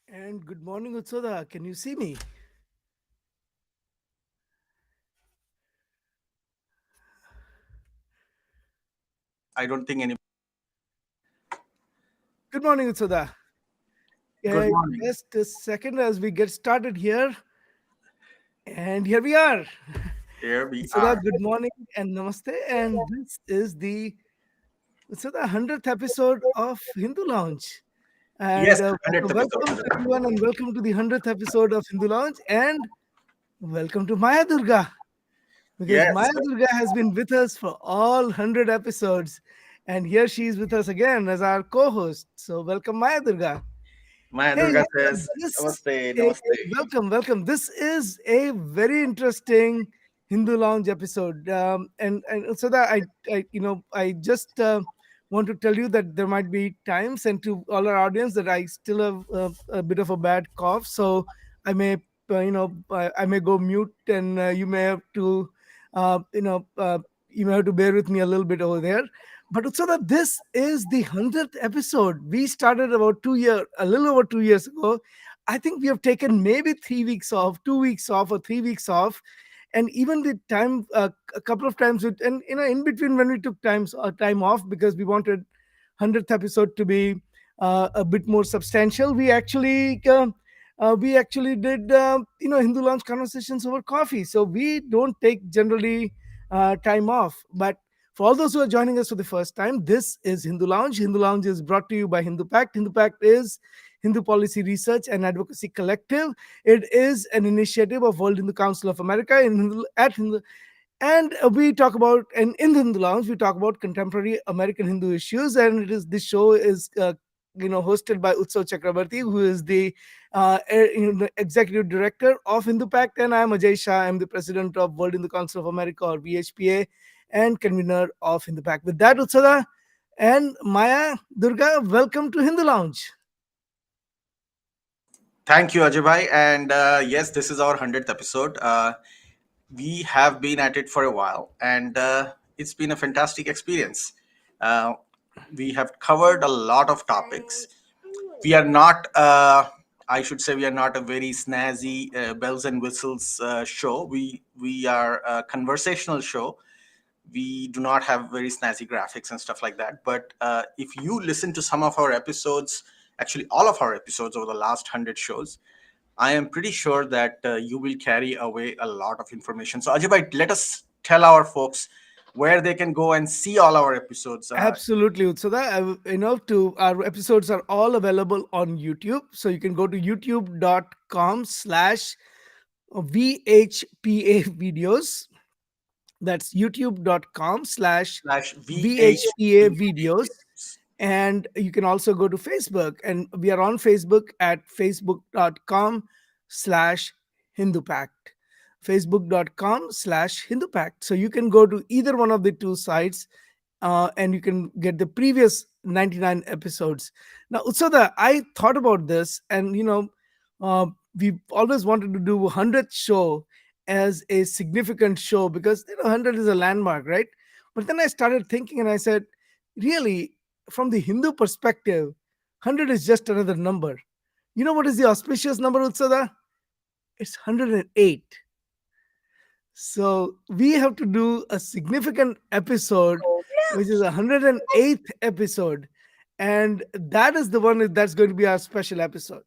And good morning, Utsoda. Can you see me? I don't think any. Good morning, Utsoda. Good morning. Just a second as we get started here. And here we are. Here we Utsoda, are. good morning and namaste. And this is the Utsoda 100th episode of Hindu Lounge. Yes, And 100th welcome episode. to everyone and welcome to the 100th episode of Hindu Lounge. And welcome to Maya Durga. Because Maya Yes, Durga has been with us for all 100 episodes. And here she is with us again as our co host. So, welcome, Maya Durga. Maya Hey, Durga so says, this Namaste, is Namaste. welcome. This is a very interesting Hindu Lounge episode, and so that I just want to tell you that there might be times, and to all our audience, that I still have a bit of a bad cough, so I may I may go mute, and uh, you know uh, you may have to bear with me a little bit over there. But so that this is the 100th episode. We started about a little over 2 years ago. I think we have taken maybe 3 weeks off, 2 weeks off, or 3 weeks off. And even the time, a couple of times, and in between when we took time off because we wanted 100th episode to be a bit more substantial, we actually did Hindu Lounge conversations over coffee. So we don't take generally time off, but for all those who are joining us for the first time, this is Hindu Lounge. Hindu Lounge is brought to you by Hindu Pact. Hindu Pact is Hindu Policy Research and Advocacy Collective. It is an initiative of World Hindu Council of America at Hindu, and we talk about, and in the Hindu Lounge we talk about contemporary American Hindu issues. And this show is hosted by Utsav Chakrabarti, who is the executive director of Hindu Pact, and I am Ajay Shah. I am the president of World Hindu Council of America, or VHPA, and convener of Hindu Pact. With that, Utsada and Maya Durga, welcome to Hindu Lounge. Thank you, Ajay. And yes, this is our 100th episode. We have been at it for a while, and it's been a fantastic experience. Uh, we have covered a lot of topics. We are not, I should say, we are not a very snazzy bells and whistles show. We are a conversational show. We do not have very snazzy graphics and stuff like that. But if you listen to some of our episodes, actually all of our episodes over the last 100 shows, I am pretty sure that you will carry away a lot of information. So, Ajay bhai, let us tell our folks where they can go and see all our episodes. Absolutely, Utsada. To our episodes are all available on YouTube. So you can go to youtube.com/VHPA videos. That's youtube.com slash Slash VHPA VHP videos. videos. And you can also go to Facebook, and we are on Facebook at facebook.com/hindu pact, facebook.com/hindu pact. So you can go to either one of the two sites, and you can get the previous 99 episodes. Now, Utsada, I thought about this, and uh, we always wanted to do 100th show as a significant show because 100 is a landmark, right? But then I started thinking, and I said, really, from the Hindu perspective, 100 is just another number. You know what is the auspicious number, Utsada? It's 108. So we have to do a significant episode, which is a 108th episode. And that is the one that's going to be our special episode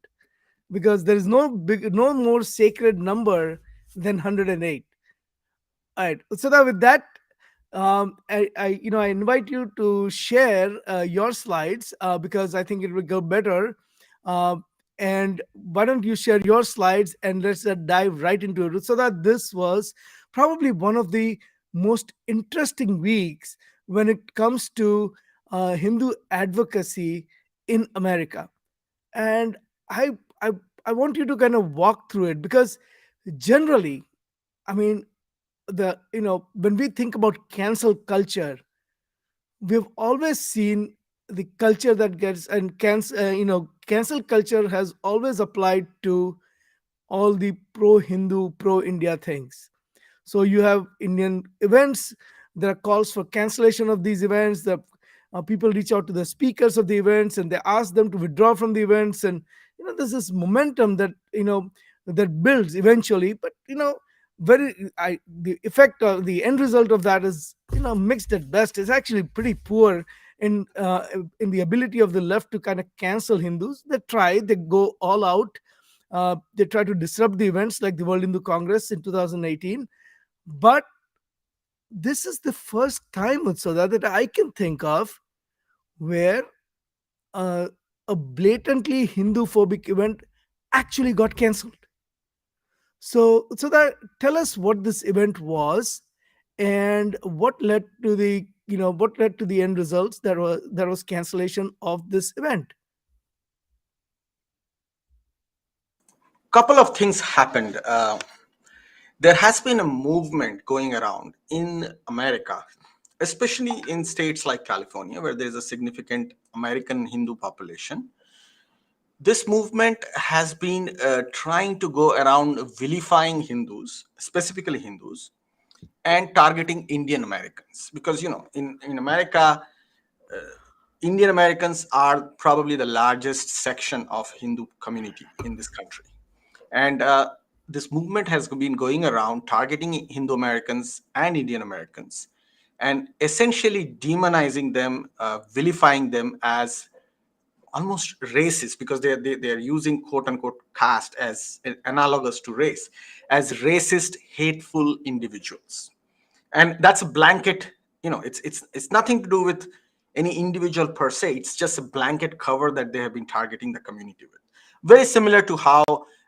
because there is no more sacred number than 108. All right. So that with that, I invite you to share your slides because I think it will go better. Um, and why don't you share your slides and let's dive right into it. So that this was probably one of the most interesting weeks when it comes to Hindu advocacy in America. And I, I, I want you to kind of walk through it because generally, I mean, when we think about cancel culture, we've always seen the culture that gets and cancel culture has always applied to all the pro Hindu, pro India things. So you have Indian events. There are calls for cancellation of these events. The people reach out to the speakers of the events and they ask them to withdraw from the events. And there's this momentum that builds eventually. But the effect or the end result of that is mixed at best. It's actually pretty poor in the ability of the left to kind of cancel Hindus. They go all out. They try to disrupt the events like the World Hindu Congress in 2018. But this is the first time, Utsada, that I can think of where uh, a blatantly Hindu phobic event actually got cancelled. So that tell us what this event was and what led to the end results that was cancellation of this event. Couple of things happened. There has been a movement going around in America, especially in states like California, where there's a significant American Hindu population. This movement has been trying to go around vilifying Hindus, specifically Hindus, and targeting Indian Americans. Because, in America, Indian Americans are probably the largest section of Hindu community in this country. And this movement has been going around targeting Hindu Americans and Indian Americans and essentially demonizing them, vilifying them as almost racist because they're using quote unquote caste as analogous to race, as racist, hateful individuals. And that's a blanket, it's nothing to do with any individual per se. It's just a blanket cover that they have been targeting the community with, very similar to how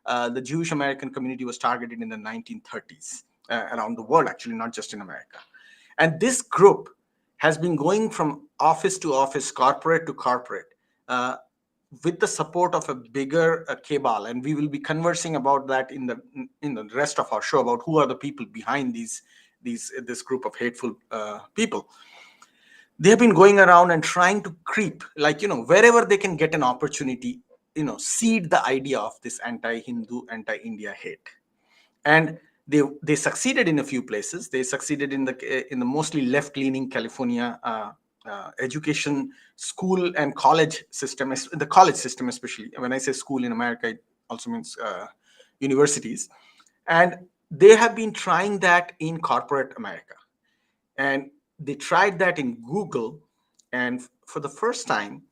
the Jewish American community was targeted in the 1930s around the world, actually, not just in America. And this group has been going from office to office, corporate to corporate, uh, with the support of a bigger cabal. And we will be conversing about that in the rest of our show, about who are the people behind this group of hateful people. They have been going around and trying to creep, like, wherever they can get an opportunity, seed the idea of this anti-Hindu, anti-India hate. And they succeeded in a few places. They succeeded in the mostly left-leaning California education, school and college system, the college system. Especially when I say school in America, it also means universities. And they have been trying that in corporate America, and they tried that in Google. And for the first time,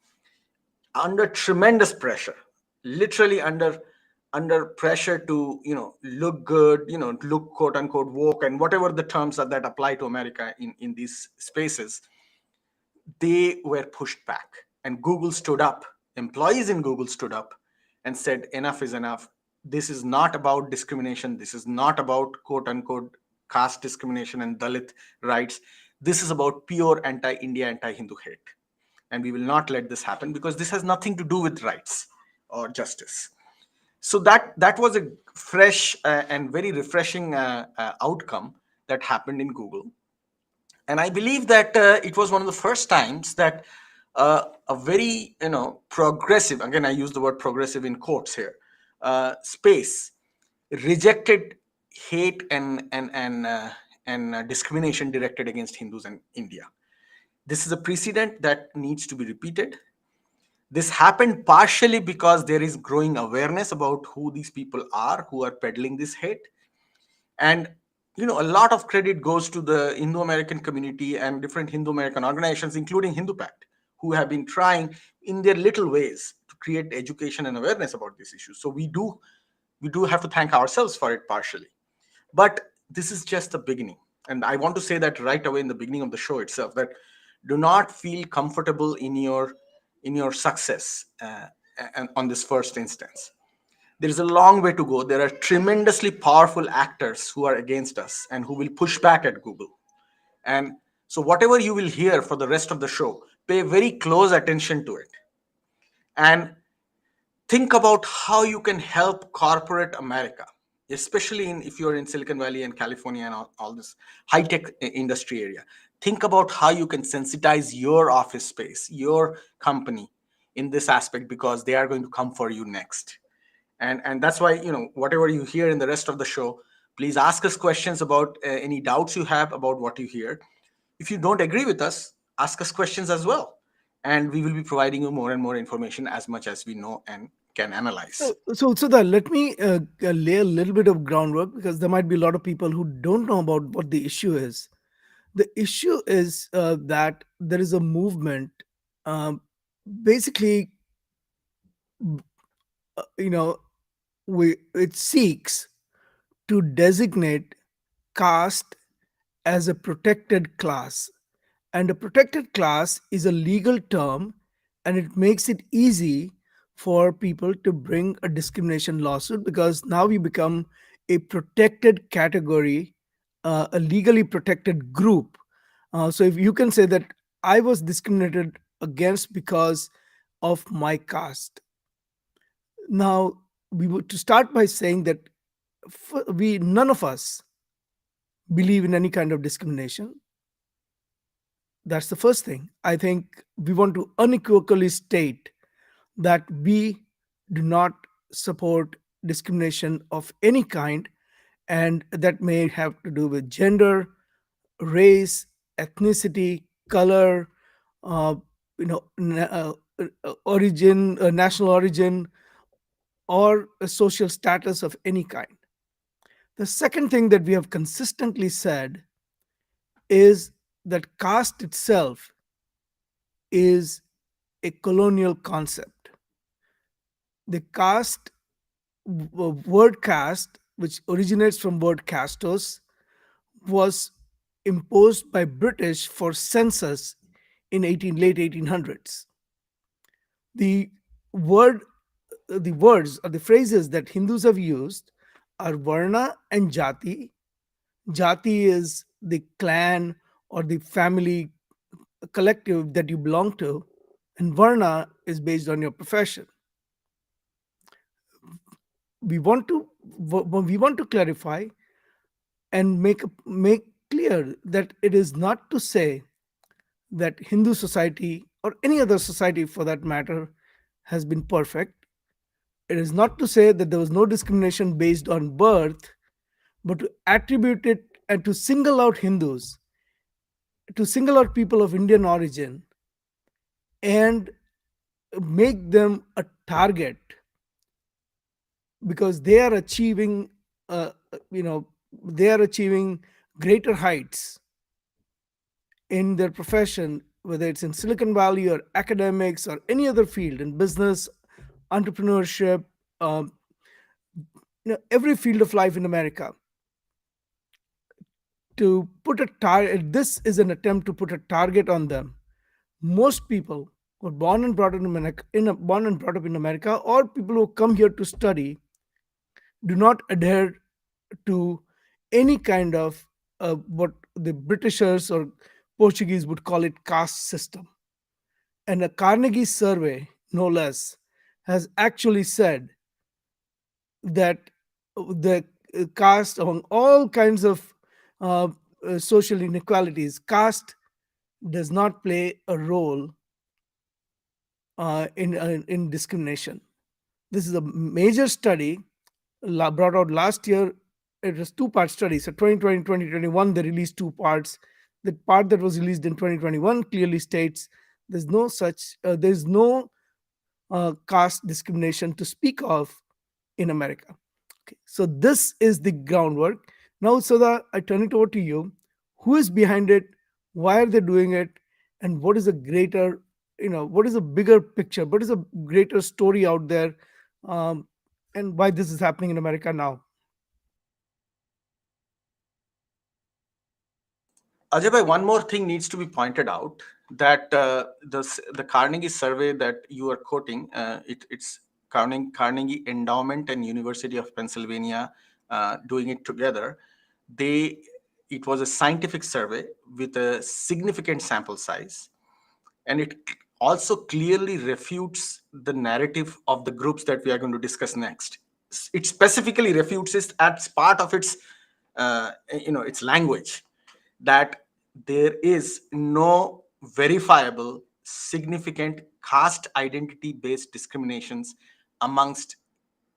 under tremendous pressure, literally under under pressure to, look good, look quote unquote woke, and whatever the terms are that apply to America in these spaces, they were pushed back. And Google stood up, employees in Google stood up and said, enough is enough. This is not about discrimination. This is not about quote unquote caste discrimination and Dalit rights. This is about pure anti India, anti Hindu hate. And we will not let this happen because this has nothing to do with rights or justice. So that was a fresh and very refreshing outcome that happened in Google. And I believe that it was one of the first times that a very progressive, again I use the word progressive in quotes here, space rejected hate and discrimination directed against Hindus in India. This is a precedent that needs to be repeated. This happened partially because there is growing awareness about who these people are who are peddling this hate. And a lot of credit goes to the Indo-American community and different Hindu-American organizations, including Hindu Pact, who have been trying in their little ways to create education and awareness about these issues. So we do have to thank ourselves for it partially. But this is just the beginning. And I want to say that right away in the beginning of the show itself, that do not feel comfortable in your success and on this first instance. There is a long way to go. There are tremendously powerful actors who are against us and who will push back at Google. And so, whatever you will hear for the rest of the show, pay very close attention to it. And think about how you can help corporate America, especially if you're in Silicon Valley and California and all this high tech industry area. Think about how you can sensitize your office space, your company in this aspect, because they are going to come for you next. And that's why, whatever you hear in the rest of the show, please ask us questions about any doubts you have about what you hear. If you don't agree with us, ask us questions as well, and we will be providing you more and more information as much as we know and can analyze. So let me lay a little bit of groundwork, because there might be a lot of people who don't know about what the issue is. The issue is that there is a movement, um, basically, you know, it seeks to designate caste as a protected class. And a protected class is a legal term, and it makes it easy for people to bring a discrimination lawsuit, because now we become a protected category, a legally protected group. So if you can say that I was discriminated against because of my caste. Now, we would to start by saying that we none of us believe in any kind of discrimination. That's the first thing. I think we want to unequivocally state that we do not support discrimination of any kind, and that may have to do with gender, race, ethnicity, color, uh, origin, national origin, or a social status of any kind. The second thing that we have consistently said is that caste itself is a colonial concept. The word caste, which originates from word castos, was imposed by British for census in late 1800s. The word, the words or the phrases that Hindus have used are varna and jati. Jati is the clan or the family collective that you belong to, and varna is based on your profession. We want to clarify and make clear that it is not to say that Hindu society or any other society for that matter has been perfect. It is not to say that there was no discrimination based on birth, but to attribute it and to single out Hindus, to single out people of Indian origin, and make them a target because they are achieving, uh, you know, they are achieving greater heights in their profession, whether it's in Silicon Valley or academics or any other field in business, entrepreneurship, um, every field of life in America. To put a target, this is an attempt to put a target on them. Most people who are born and brought up in America, or people who come here to study, do not adhere to any kind of what the Britishers or Portuguese would call it caste system. And a Carnegie survey, no less, has actually said that the caste, among all kinds of uh, social inequalities, caste does not play a role in discrimination. This is a major study brought out last year. It was two-part study. So 2020, 2021, they released two parts. The part that was released in 2021 clearly states there's no caste discrimination to speak of in America. Okay, so this is the groundwork. Now, Sada, I turn it over to you. Who is behind it? Why are they doing it? And what is a greater, what is a bigger picture? What is a greater story out there? Um, and why this is happening in America now? Ajay, one more thing needs to be pointed out that the Carnegie survey that you are quoting, it's Carnegie Endowment and University of Pennsylvania doing it together. They It was a scientific survey with a significant sample size, and it also clearly refutes the narrative of the groups that we are going to discuss next. It specifically refutes it as part of its its language, that there is no verifiable significant caste identity based discriminations amongst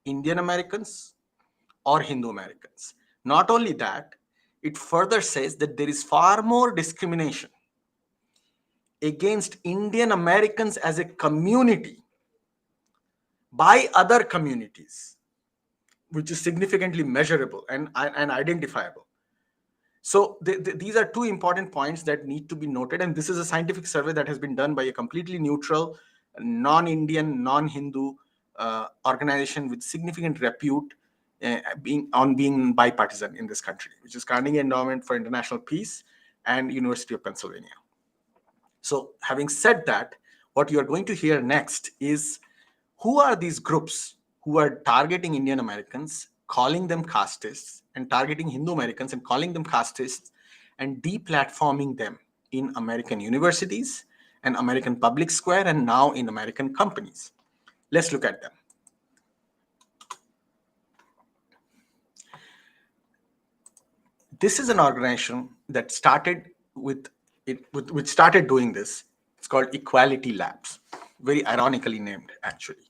Indian Americans or Hindu Americans. Not only that, it further says that there is far more discrimination against Indian Americans as a community by other communities, which is significantly measurable and identifiable. So these are two important points that need to be noted. And this is a scientific survey that has been done by a completely neutral, non-Indian, non-Hindu organization with significant repute, being bipartisan in this country, which is Carnegie Endowment for International Peace and University of Pennsylvania. So, having said that, what you are going to hear next is who are these groups who are targeting Indian Americans, calling them castists, and targeting Hindu Americans and calling them castists, and deplatforming them in American universities and American public square and now in American companies. Let's look at them. This is an organization that started which started doing this. It's called EqualityLabs, very ironically named, actually.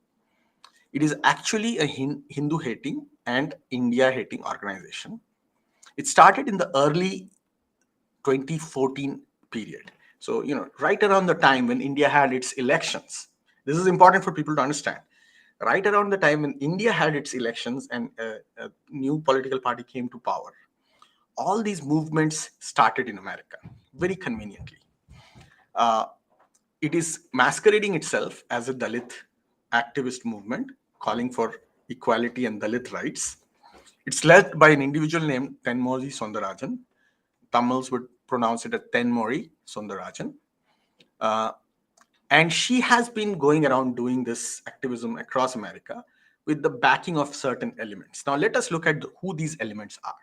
It is actually a Hindu hating and India hating organization. It started in the early 2014 period. So, right around the time when India had its elections. This is important for people to understand. Right around the time when India had its elections and a new political party came to power, all these movements started in America, very conveniently. Uh, it is masquerading itself as a Dalit activist movement calling for equality and Dalit rights. It's led by an individual named Tenmoji Soundarajan. Tamils would pronounce it as Tenmori Soundarajan. Uh, and she has been going around doing this activism across America with the backing of certain elements. Now, let us look at who these elements are.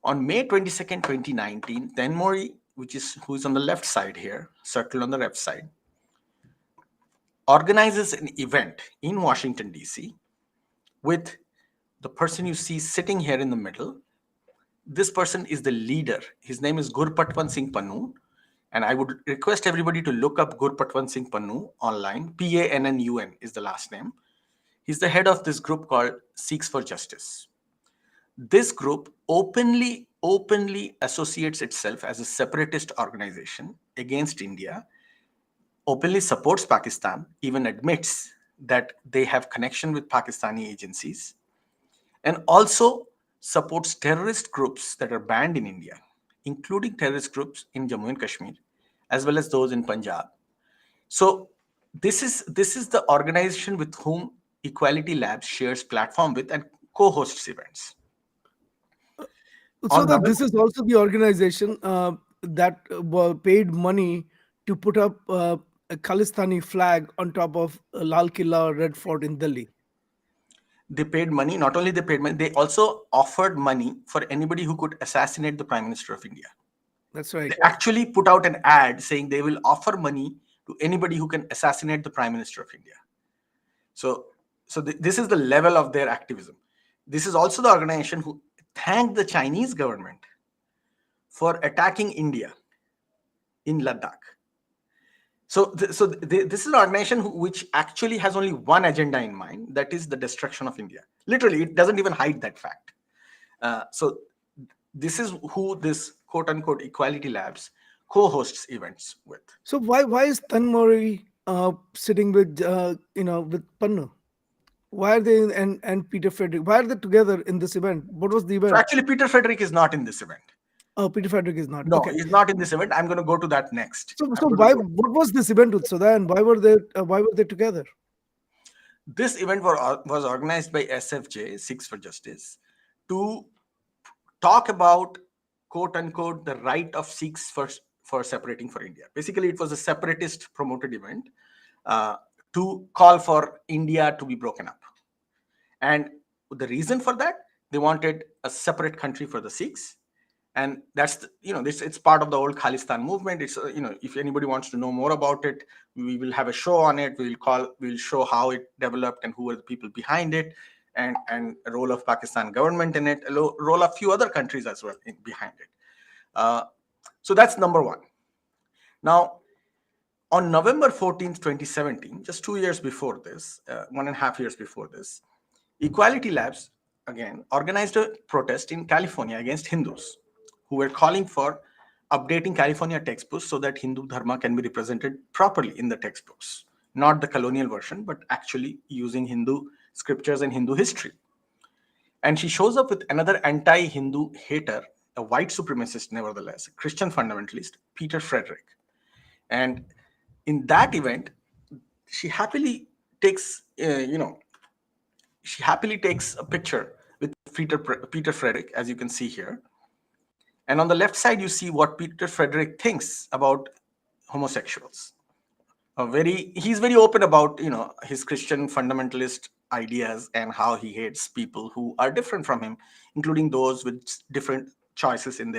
On May 22nd, 2019, Tenmori, who is on the left side here, circle on the left side, organizes an event in Washington, D.C. with the person you see sitting here in the middle. This person is the leader. His name is Gurpatwan Singh Pannu. And I would request everybody to look up Gurpatwan Singh Pannu online. Pannun is the last name. He's the head of this group called Sikhs for Justice. This group openly associates itself as a separatist organization against India, openly supports Pakistan, even admits that they have connection with Pakistani agencies, and also supports terrorist groups that are banned in India, including terrorist groups in Jammu and Kashmir, as well as those in Punjab. So this is the organization with whom Equality Labs shares platform with, and co-hosts events. So On that this November, is also the organization that paid money to put up a Khalistani flag on top of Lal Killa or Red Fort in Delhi. they paid money. Not only they paid money, they also offered money for anybody who could assassinate the Prime Minister of India. That's right. They actually put out an ad saying they will offer money to anybody who can assassinate the Prime Minister of India. So, this is the level of their activism. This is also the organization who thanked the Chinese government for attacking India in Ladakh. This is an organization which actually has only one agenda in mind, that is the destruction of India. Literally, it doesn't even hide that fact. So this is who this quote unquote Equality Labs co-hosts events with. So why is Tanmori sitting with with Pannu? Why are they and Peter Frederick? Why are they together in this event? What was the So event? actually, Peter Frederick is not in this event. Oh, Peter Frederick is not. No, Okay. he's not in this event. I'm going to go to that next. So I'm going to why go. what was this event with Sudha and why were they together? This event was organized by SFJ, Six for Justice, to talk about quote unquote the right of Sikhs for separating for India. Basically, it was a separatist promoted event uh, to call for India to be broken up. And the reason for that, they wanted a separate country for the Sikhs. And that's it's part of the old Khalistan movement. It's if anybody wants to know more about it, we will have a show on it. We'll show how it developed and who were the people behind it, and a role of Pakistan government in it, a role of few other countries as well behind it. So that's number one. Now, on November 14th, 2017, just 2 years before this, 1.5 years before this, Equality Labs again organized a protest in California against Hindus who were calling for updating California textbooks so that Hindu Dharma can be represented properly in the textbooks, not the colonial version, but actually using Hindu scriptures and Hindu history. And she shows up with another anti Hindu hater, a white supremacist, nevertheless, a Christian fundamentalist, Peter Frederick. And in that event, she happily takes, she happily takes a picture with Peter Frederick, as you can see here. And on the left side, you see what Peter Frederick thinks about homosexuals. He's very open about his Christian fundamentalist ideas and how he hates people who are different from him, including those with different choices in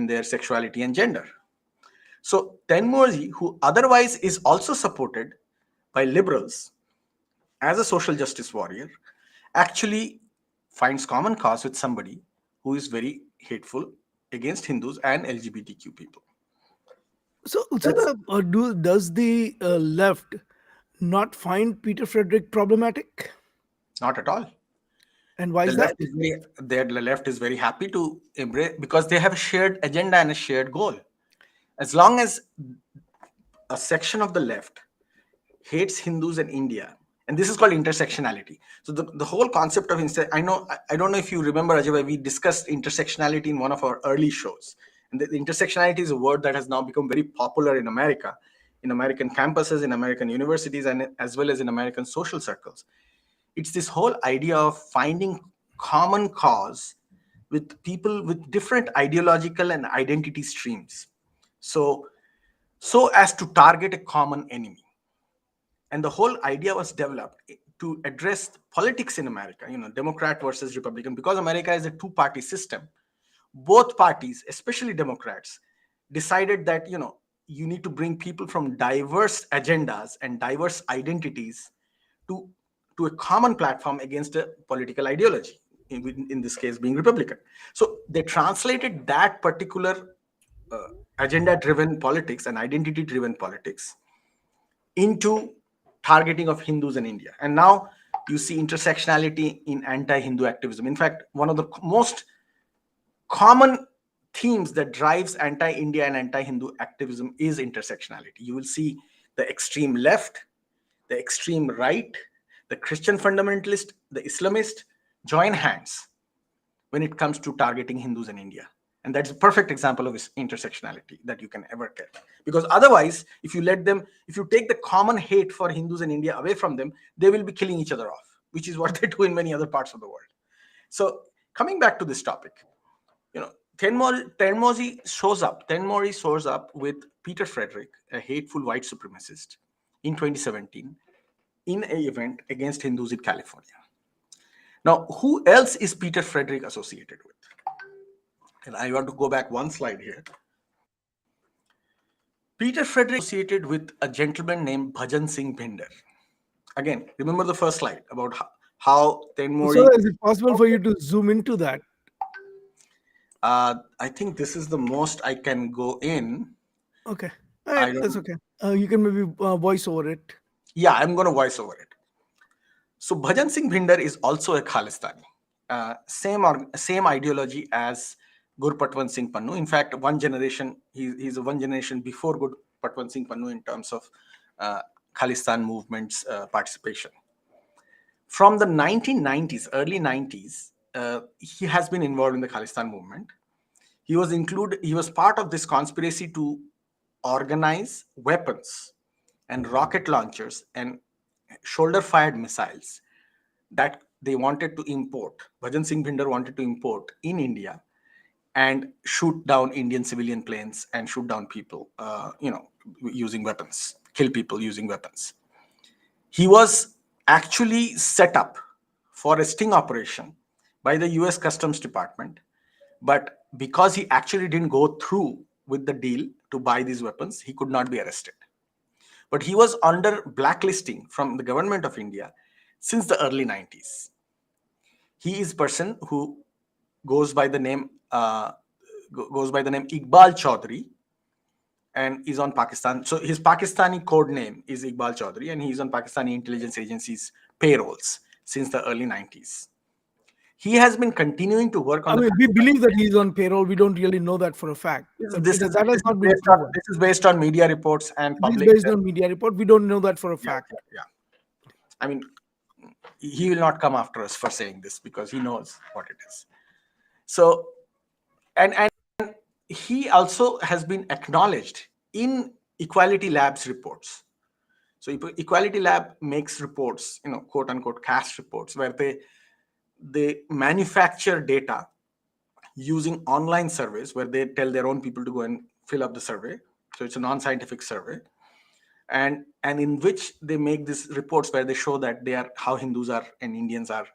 their sexuality and gender. So Tenmoji, who otherwise is also supported by liberals as a social justice warrior, actually finds common cause with somebody who is very hateful against Hindus and LGBTQ people. So That's does the left not find Peter Frederick problematic? not at all. And why The is that? left is the left is very happy to embrace because they have a shared agenda and a shared goal. As long as a section of the left hates Hindus and India, and this is called intersectionality. So the whole concept of I don't know if you remember, Ajay, we discussed intersectionality in one of our early shows. And the intersectionality is a word that has now become very popular in America, in American campuses, in American universities, and as well as in American social circles. It's this whole idea of finding common cause with people with different ideological and identity streams. So as to target a common enemy. And the whole idea was developed to address politics in America, Democrat versus Republican, because America is a two-party system. Both parties, especially Democrats, decided that you need to bring people from diverse agendas and diverse identities to a common platform against a political ideology, in this case being Republican. So they translated that particular agenda driven politics and identity driven politics into targeting of Hindus in India. And now you see intersectionality in anti-Hindu activism. In fact, one of the most common themes that drives anti-India and anti-Hindu activism is intersectionality. You will see the extreme left, the extreme right, the Christian fundamentalist, the Islamist join hands when it comes to targeting Hindus in India. And that's a perfect example of intersectionality that you can ever get. Because otherwise, if you take the common hate for Hindus in India away from them, they will be killing each other off, which is what they do in many other parts of the world. So coming back to this topic, Tenmori shows up with Peter Frederick, a hateful white supremacist, in 2017 in an event against Hindus in California. Now, who else is Peter Frederick associated with? And I want to go back one slide here. Peter Frederick associated with a gentleman named Bhajan Singh Bhinder. Again, remember the first slide about how So Tenmori. is it possible for you to zoom into that? I think this is the most I can go in. Okay. All right, I that's don't. okay. You can maybe voice over it. Yeah, I'm going to voice over it. So Bhajan Singh Bhinder is also a Khalistani. Same ideology as Gurpatwan Singh Pannu. In fact, he's one generation before Gurpatwan Singh Pannu in terms of Khalistan movement's participation. From the 1990s, early 90s, he has been involved in the Khalistan movement. He was part of this conspiracy to organize weapons and rocket launchers and shoulder fired missiles that they wanted to import. Bhajan Singh Bhinder wanted to import in India and shoot down Indian civilian planes and shoot down people, using weapons, kill people using weapons. He was actually set up for a sting operation by the US Customs Department, but because he actually didn't go through with the deal to buy these weapons, he could not be arrested. But he was under blacklisting from the government of India since the early 90s. He is a person who goes by the name Iqbal Chaudhry and is on Pakistan. So his Pakistani code name is Iqbal Chaudhry, and he is on Pakistani intelligence agencies' payrolls since the early 90s. He has been continuing to work on I the. mean, we believe that he's on payroll. We don't really know that for a fact. That has not been proven. This is based on media reports and This is public. based on media report. We don't know that for a Yeah, fact. yeah. I mean, he will not come after us for saying this because he knows what it is. So, and he also has been acknowledged in Equality Lab's reports. So Equality Lab makes reports, quote unquote caste reports, where they manufacture data using online surveys where they tell their own people to go and fill up the survey. So it's a non-scientific survey, and in which they make these reports where they show that they are how Hindus are and Indians are,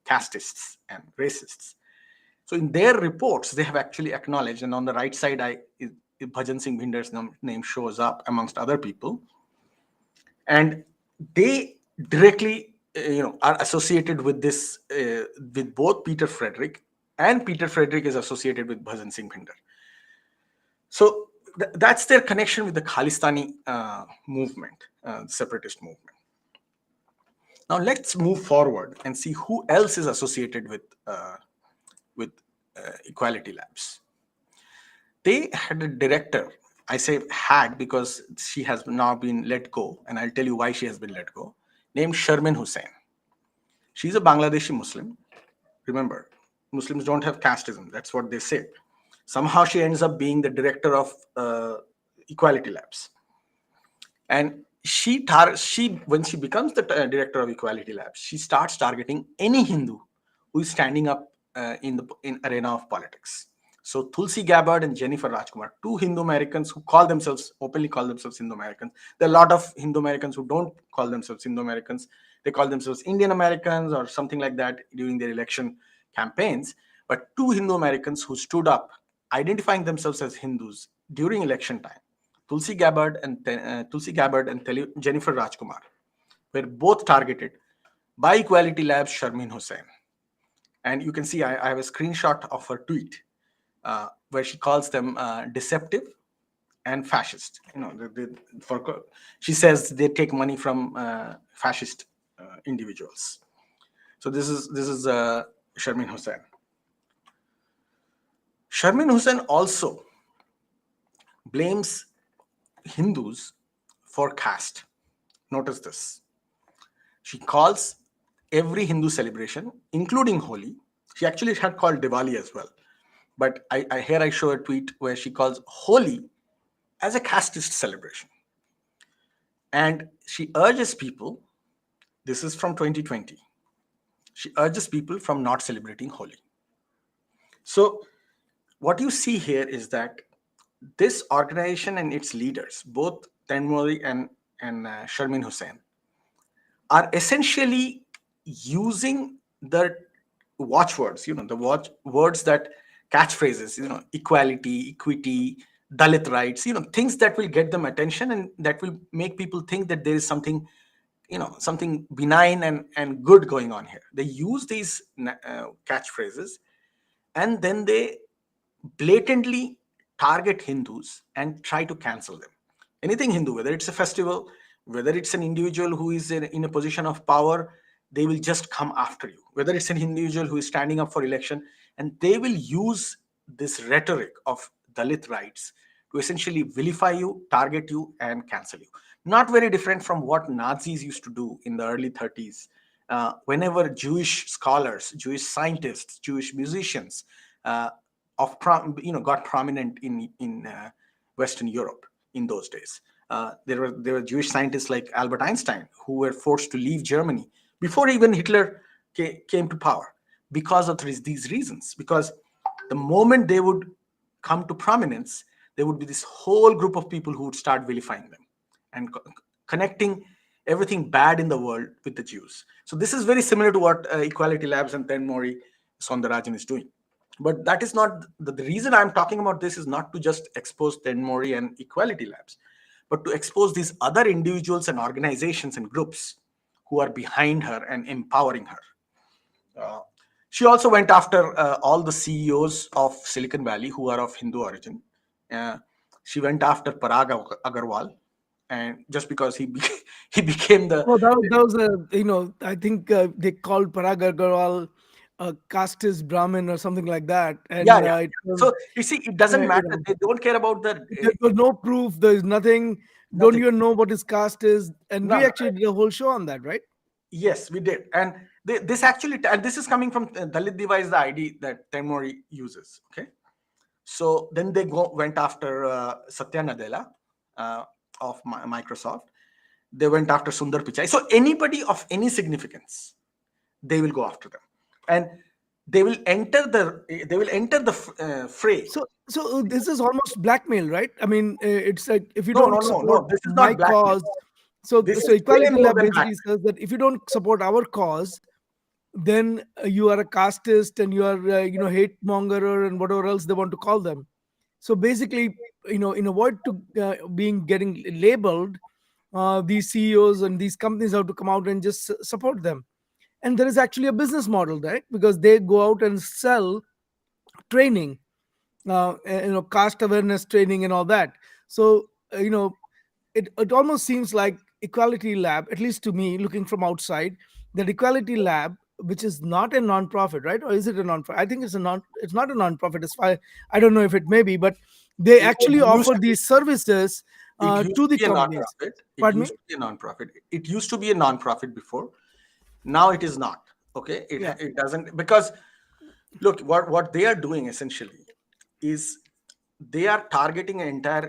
castists and racists. So in their reports, they have actually acknowledged, and on the right side, Bhajan Singh Bhinder's name shows up amongst other people, and they directly, are associated with this, with both Peter Frederick, and Peter Frederick is associated with Bhajan Singh Bhinder. So that's their connection with the Khalistani movement, separatist movement. Now let's move forward and see who else is associated with Equality Labs. They had a director. I say had because she has now been let go, and I'll tell you why she has been let go. Named Sharmin Hussain. She's a Bangladeshi Muslim. Remember, Muslims don't have casteism. That's what they say. Somehow she ends up being the director of Equality Labs, and she when she becomes the director of Equality Labs, she starts targeting any Hindu who is standing up in arena of politics. So Tulsi Gabbard and Jennifer Rajkumar, two Hindu Americans who openly call themselves Hindu Americans. There are a lot of Hindu Americans who don't call themselves Hindu Americans. They call themselves Indian Americans or something like that during their election campaigns. But two Hindu Americans who stood up, identifying themselves as Hindus during election time, Tulsi Gabbard and Jennifer Rajkumar, were both targeted by Equality Lab's Sharmin Hussain. And you can see I have a screenshot of her tweet where she calls them deceptive and fascist. She says they take money from fascist individuals. So this is Sharmin Hussain. Sharmin Hussain also blames Hindus for caste. Notice this. She calls every Hindu celebration, including Holi. She actually had called Diwali as well. But I show a tweet where she calls Holi as a casteist celebration. And she urges people, this is from 2020, She urges people from not celebrating Holi. So, what you see here is that this organization and its leaders, both Tenmori and Sharmin Hussain, are essentially using the watchwords, the watch words that catchphrases, equality, equity, Dalit rights, things that will get them attention and that will make people think that there is something, something benign and good going on here. They use these catchphrases, and then they blatantly target Hindus and try to cancel them. Anything Hindu, whether it's a festival, whether it's an individual who is in a position of power, they will just come after you. Whether it's an individual who is standing up for election, and they will use this rhetoric of Dalit rights to essentially vilify you, target you, and cancel you. Not very different from what Nazis used to do in the early 30s. Whenever Jewish scholars, Jewish scientists, Jewish musicians, uh, got prominent in Western Europe in those days. There were Jewish scientists like Albert Einstein who were forced to leave Germany before even Hitler came to power because of these reasons. Because the moment they would come to prominence, there would be this whole group of people who would start vilifying them and connecting everything bad in the world with the Jews. So this is very similar to what Equality Labs and Tenmori Soundarajan is doing. But that is not the reason I'm talking about this is not to just expose Tenmori and Equality Labs, but to expose these other individuals and organizations and groups who are behind her and empowering her. Uh, she also went after all the CEOs of Silicon Valley who are of Hindu origin. Uh, she went after Parag Agarwal, and just because he became the Oh, that was a, I think they called Parag Agarwal a casteist Brahmin or something like that. yeah, And yeah. it was, So you see, it doesn't matter. They don't care about the there was no proof, there's nothing, don't nothing. even know what his caste is. And we None. actually did a whole show on that, right? Yes, we did. And this actually, and this is coming from Dalit Diva is the ID that Temori uses. Okay. So then they went after Satya Nadella of Microsoft. They went after Sundar Pichai. So anybody of any significance, they will go after them, and they will enter the fray. So this is almost blackmail, right? I mean, it's like if you No, no, don't no, support no. This is my not blackmail. cause, so This is way Equality more Lab than basically blackmail. says that if you don't support our cause, then you are a casteist and you are hate mongerer and whatever else they want to call them. So basically, in avoid to being getting labeled, these CEOs and these companies have to come out and just support them. And there is actually a business model, right? Because they go out and sell training, caste awareness training and all that. So it almost seems like Equality Lab, at least to me looking from outside, that Equality Lab, which is not a non-profit, right? Or is it a non-profit? I think it's not a non-profit. As far I don't know if it may be, but they It actually used offer to be. these services It used to to the be a companies. non-profit. It Pardon used me? to be a non-profit. It used to be a non-profit before. Now it is not. Okay, Yeah. it doesn't, because look, what they are doing essentially is they are targeting the entire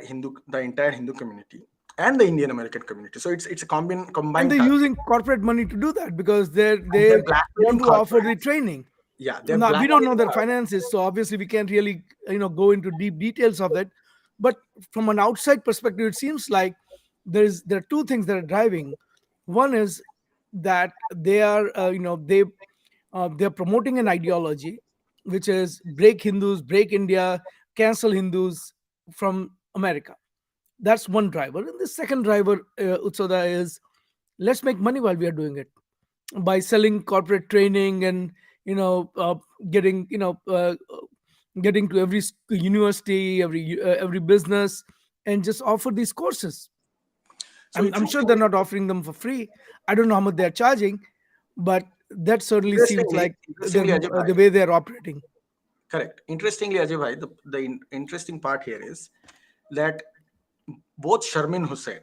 Hindu community and the Indian American community. So it's a And combined they're target, using corporate money to do that because and they they're want blackmailing to offer the corporates. training. Yeah, they're Now we don't know blackmailing their corporates. finances, so obviously we can't really go into deep details of it. But from an outside perspective, it seems like there are two things that are driving. One is that they are they're promoting an ideology which is break Hindus, break India, cancel Hindus from America. That's one driver. And the second driver, Utsoda, is let's make money while we are doing it by selling corporate training and you know uh, getting getting to every university, every business, and just offer these courses. So I'm sure they're not offering them for free. I don't know how much they're charging, but that certainly seems like interestingly, Ajay the bhai, way they're operating. correct. Interestingly, Ajay bhai, the interesting part here is that both Sharmin Hussain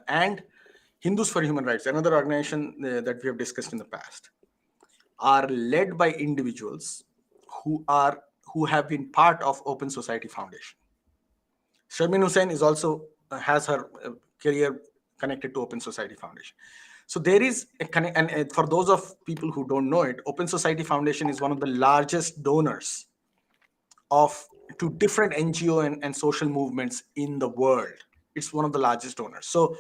and Hindus for Human Rights, another organization that we have discussed in the past, are led by individuals who are who have been part of Open Society Foundation. Sharmin Hussain is also has her career connected to Open Society Foundation. So there is a connect, and for those of people who don't know it, Open Society Foundation is one of the largest donors of to different NGO and social movements in the world. It's one of the largest donors. So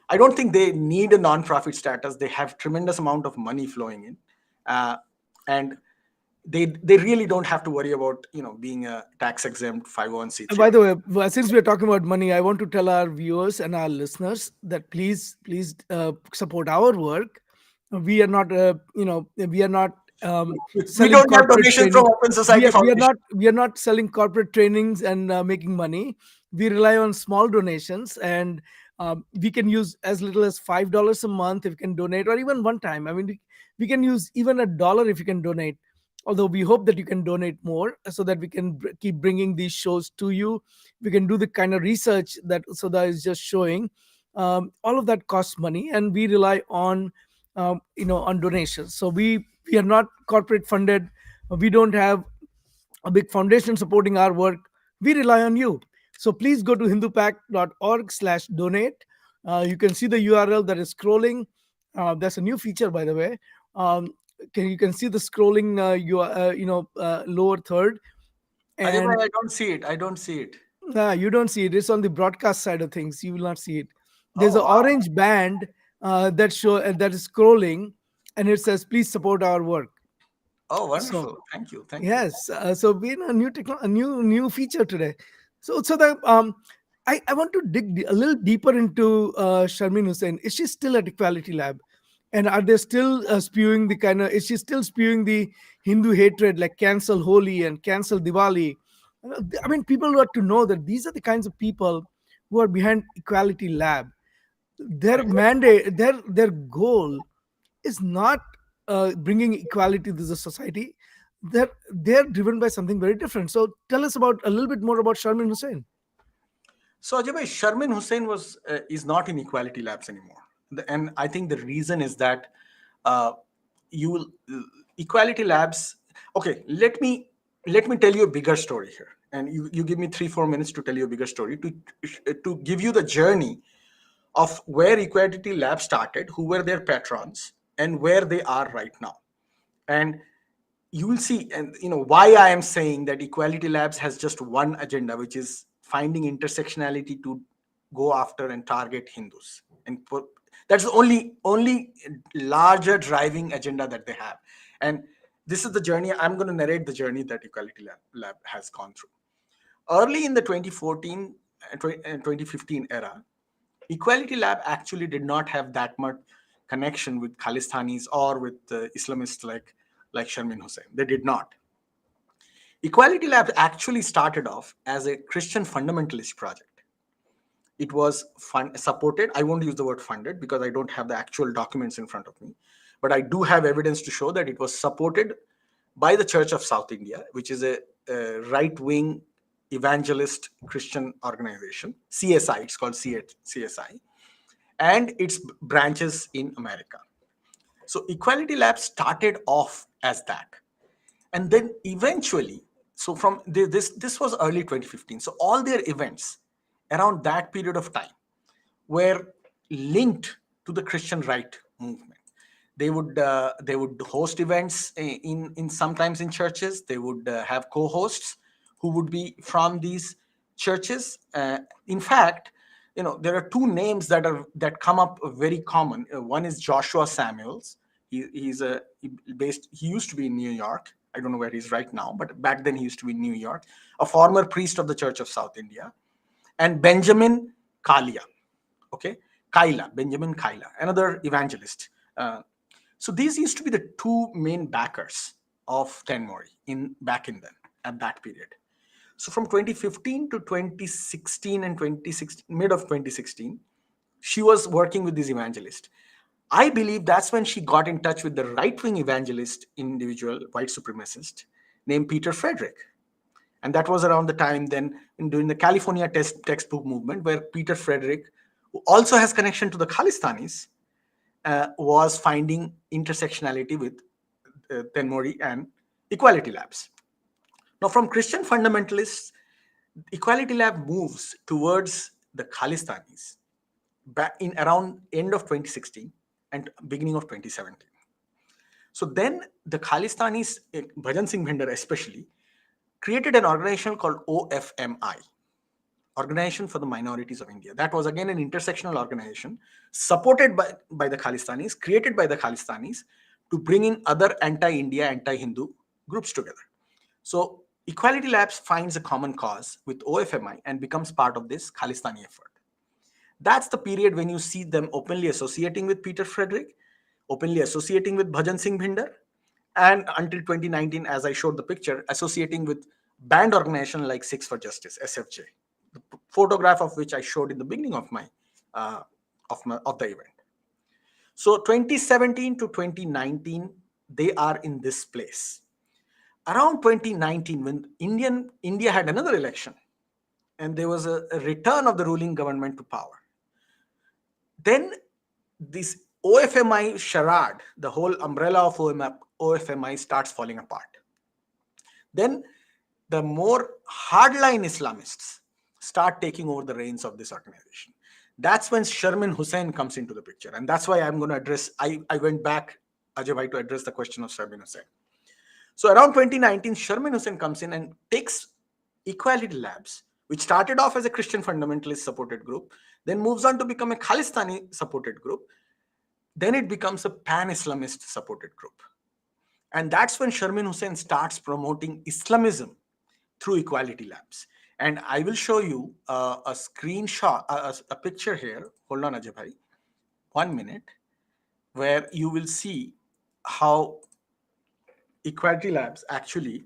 I don't think they need a non-profit status. They have tremendous amount of money flowing in, uh, and they really don't have to worry about being a tax exempt And 501(c)(3) by the way, organization. since we are talking about money, I want to tell our viewers and our listeners that please support our work. We are not, we are not We selling don't have corporate donations from training. Open Society Foundation. We are not selling corporate trainings and making money. We rely on small donations, and we can use as little as $5 a month if you can donate, or even one time. I mean, we can use even $1 if you can donate, although we hope that you can donate more so that we can keep bringing these shows to you. We can do the kind of research that Sudha is just showing. All of that costs money, and we rely on on donations. So we are not corporate funded. We don't have a big foundation supporting our work. We rely on you. So please go to hindupact.org/donate. You can see the URL that is scrolling. That's a new feature, by the way. You can see the scrolling, lower third, Ajay bhai, and I don't see it. I don't see it. you don't see it. It's on the broadcast side of things. You will not see it. There's Oh an wow. orange band that is scrolling, and it says, "Please support our work." Oh, So wonderful. Thank you. Thank you. yes, so we in a new feature today. So the I want to dig a little deeper into Sharmin Hussain. Is she still at Equality Lab, and are they still spewing the kind of? Is she still spewing the Hindu hatred, like cancel Holi and cancel Diwali? I mean, people got to know that these are the kinds of people who are behind Equality Lab. Their mandate, their goal is not bringing equality to the society. They're driven by something very different. So tell us about a little bit more about Sharmin Hussain. So Ajay bhai, Sharmin Hussain is not in Equality Labs anymore, and I think the reason is that uh, you will Equality Labs. Okay, let me tell you a bigger story here, and you give me 3-4 minutes to tell you a bigger story to give you the journey of where Equality Lab started, who were their patrons, and where they are right now. And you will see, and why I am saying that Equality Labs has just one agenda, which is finding intersectionality to go after and target Hindus. That's the only larger driving agenda that they have. And this is the journey. I'm going to narrate the journey that Equality Lab has gone through. Early in the 2014 and 2015 era, Equality Lab actually did not have that much connection with Khalistanis or with Islamists like Sharmin Hussain. They did not. Equality Lab actually started off as a Christian fundamentalist project. It was supported. I won't use the word funded because I don't have the actual documents in front of me, but I do have evidence to show that it was supported by the Church of South India, which is a right-wing evangelist Christian organization. CSI, it's called CSI, and its branches in America. So Equality Lab started off as that, and then eventually, so from this was early 2015. So all their events around that period of time were linked to the Christian right movement. They would host events in sometimes in churches. They would have co-hosts who would be from these churches. In fact, there are two names that come up very common. One is Joshua Samuels. He used to be in New York. I don't know where he's right now, but back then he used to be in New York, a former priest of the Church of South India. And Benjamin Kalia, okay, Benjamin Kaila, another evangelist. So these used to be the two main backers of Tenmori in back in then at that period. So from 2015 to 2016 and 2016, mid of 2016, she was working with this evangelist. I believe that's when she got in touch with the right-wing evangelist individual, white supremacist, named Peter Frederick. And that was around the time then during the California textbook movement, where Peter Frederick, who also has connection to the Khalistanis, was finding intersectionality with Tenmori and Equality Labs. Now, from Christian fundamentalists, Equality Lab moves towards the Khalistanis back in around end of 2016. and beginning of 2017. So then the Khalistanis, Bhajan Singh Bhinder especially, created an organization called OFMI, Organization for the Minorities of India. That was again an intersectional organization supported by the Khalistanis, created by the Khalistanis to bring in other anti-India, anti-Hindu groups together. So Equality Labs finds a common cause with OFMI and becomes part of this Khalistani effort. That's the period when you see them openly associating with Peter Frederick, openly associating with Bhajan Singh Bhinder, and until 2019, as I showed the picture, associating with banned organization like Six for Justice, SFJ, the photograph of which I showed in the beginning of uh, of the event. So 2017 to 2019, they are in this place. Around 2019, when India had another election, and there was a return of the ruling government to power, then this OFMI charade, the whole umbrella of OFMI starts falling apart. Then the more hardline Islamists start taking over the reins of this organization. That's when Sharmin Hussain comes into the picture. And that's why I'm going to address, I went back, Ajay Bhai, to address the question of Sharmin Hussain. So around 2019, Sharmin Hussain comes in and takes Equality Labs, which started off as a Christian fundamentalist supported group, then moves on to become a Khalistani supported group. Then it becomes a pan-Islamist supported group. And that's when Sharmin Hussain starts promoting Islamism through Equality Labs. And I will show you a screenshot, a picture here. Hold on, Ajay Bhai. 1 minute, where you will see how Equality Labs actually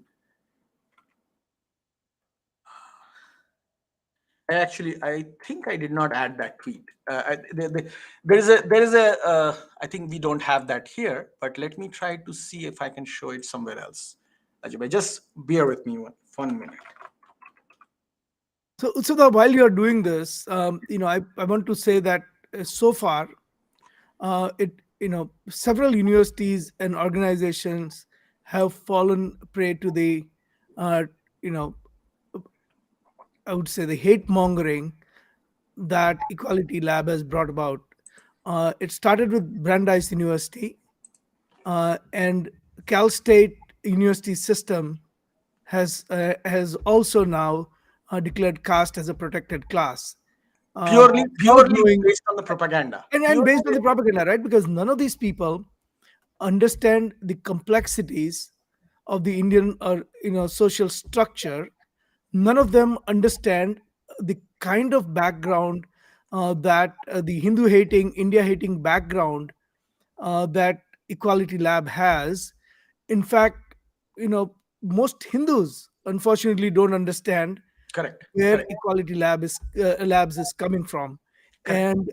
I think I did not add that tweet. There is a I think we don't have that here, but let me try to see if I can show it somewhere else. Ajay, just bear with me 1 minute. So while you're doing this, I want to say that so far, several universities and organizations have fallen prey to the, uh, you know, I would say the hate mongering that Equality Lab has brought about. It started with Brandeis University, and Cal State University system has also now declared caste as a protected class. Without Purely knowing, based on the propaganda. and based on the propaganda, right? Because none of these people understand the complexities of the Indian or social structure. None of them understand the kind of background that the Hindu hating, India hating background that Equality Lab has. In fact, most Hindus unfortunately don't understand Correct. where Correct. Equality Labs is coming from, Correct. and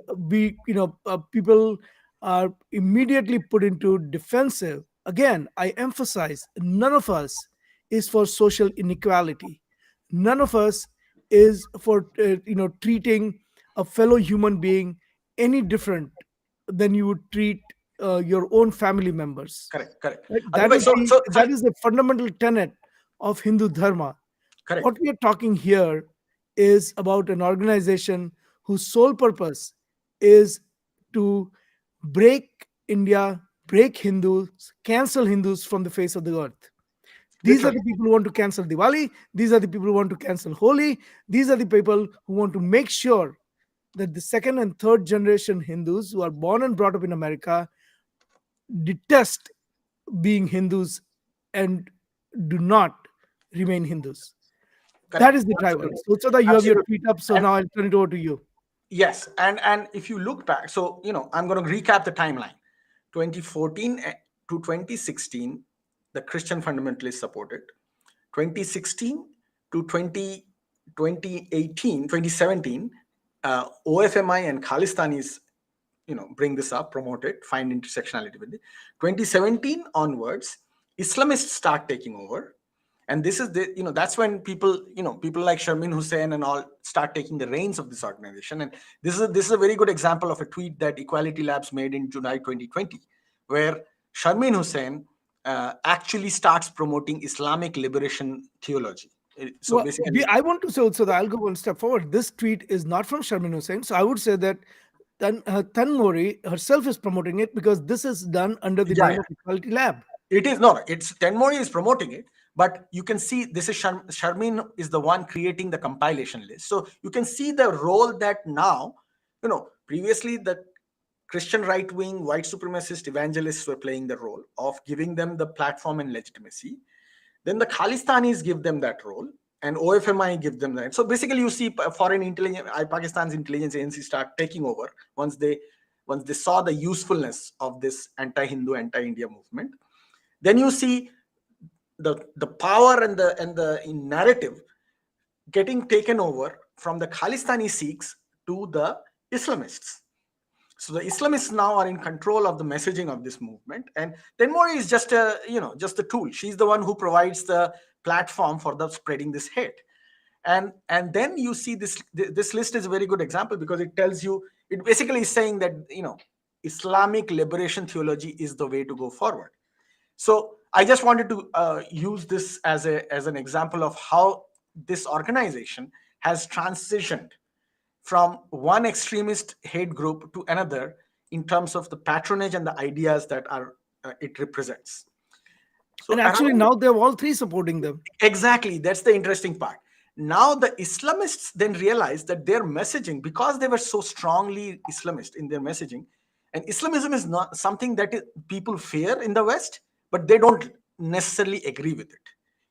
people are immediately put into defensive. Again, I emphasize, none of us is for social inequality. None of us is for treating a fellow human being any different than you would treat your own family members. Correct. Correct. Right? Ajay bhai, That is the fundamental tenet of Hindu dharma. correct. What we are talking here is about an organization whose sole purpose is to break India, break Hindus, cancel Hindus from the face of the earth. These are Literally. the people who want to cancel Diwali. These are the people who want to cancel Holi. These are the people who want to make sure that the second and third generation Hindus who are born and brought up in America detest being Hindus and do not remain Hindus. That Correct. is the driver. Absolutely. So that you have your Absolutely. tweet up. So And now I'll turn it over to you. yes, and if you look back, so I'm going to recap the timeline. 2014 to 2016, the Christian fundamentalists supported. 2016 to 2018, 2017, OFMI and Khalistanis, bring this up, promote it, find intersectionality with it. 2017 onwards, Islamists start taking over. And this is that's when people like Sharmin Hussain and all start taking the reins of this organization. And this is a very good example of a tweet that Equality Labs made in July 2020, where Sharmin Hussain actually starts promoting Islamic liberation theology. So Well, basically, I want to say also that I'll go one step forward. This tweet is not from Sharmin Hussain. So I would say that Tanmori herself is promoting it because this is done under the Yeah, name yeah. of Equality Lab. It is no, no, it's Tenmori is promoting it, but you can see this is Sharmin is the one creating the compilation list. So you can see the role that now, previously the Christian right wing, white supremacist evangelists were playing the role of giving them the platform and legitimacy. Then the Khalistanis give them that role, and OFMI give them that. So basically, you see foreign intelligence, Pakistan's intelligence agency start taking over once they saw the usefulness of this anti-Hindu, anti-India movement. Then you see the power and the narrative getting taken over from the Khalistani Sikhs to the Islamists. So the Islamists now are in control of the messaging of this movement, and Tenmori is just a tool. She's the one who provides the platform for the spreading this hate. And then you see this list is a very good example because it tells you, it basically is saying that Islamic liberation theology is the way to go forward. So I just wanted to use this as an example of how this organization has transitioned from one extremist hate group to another in terms of the patronage and the ideas that are it represents. And So actually, around now they're all three supporting them. exactly, that's the interesting part. Now the Islamists then realize that their messaging, because they were so strongly Islamist in their messaging, and Islamism is not something that people fear in the West, but they don't necessarily agree with it.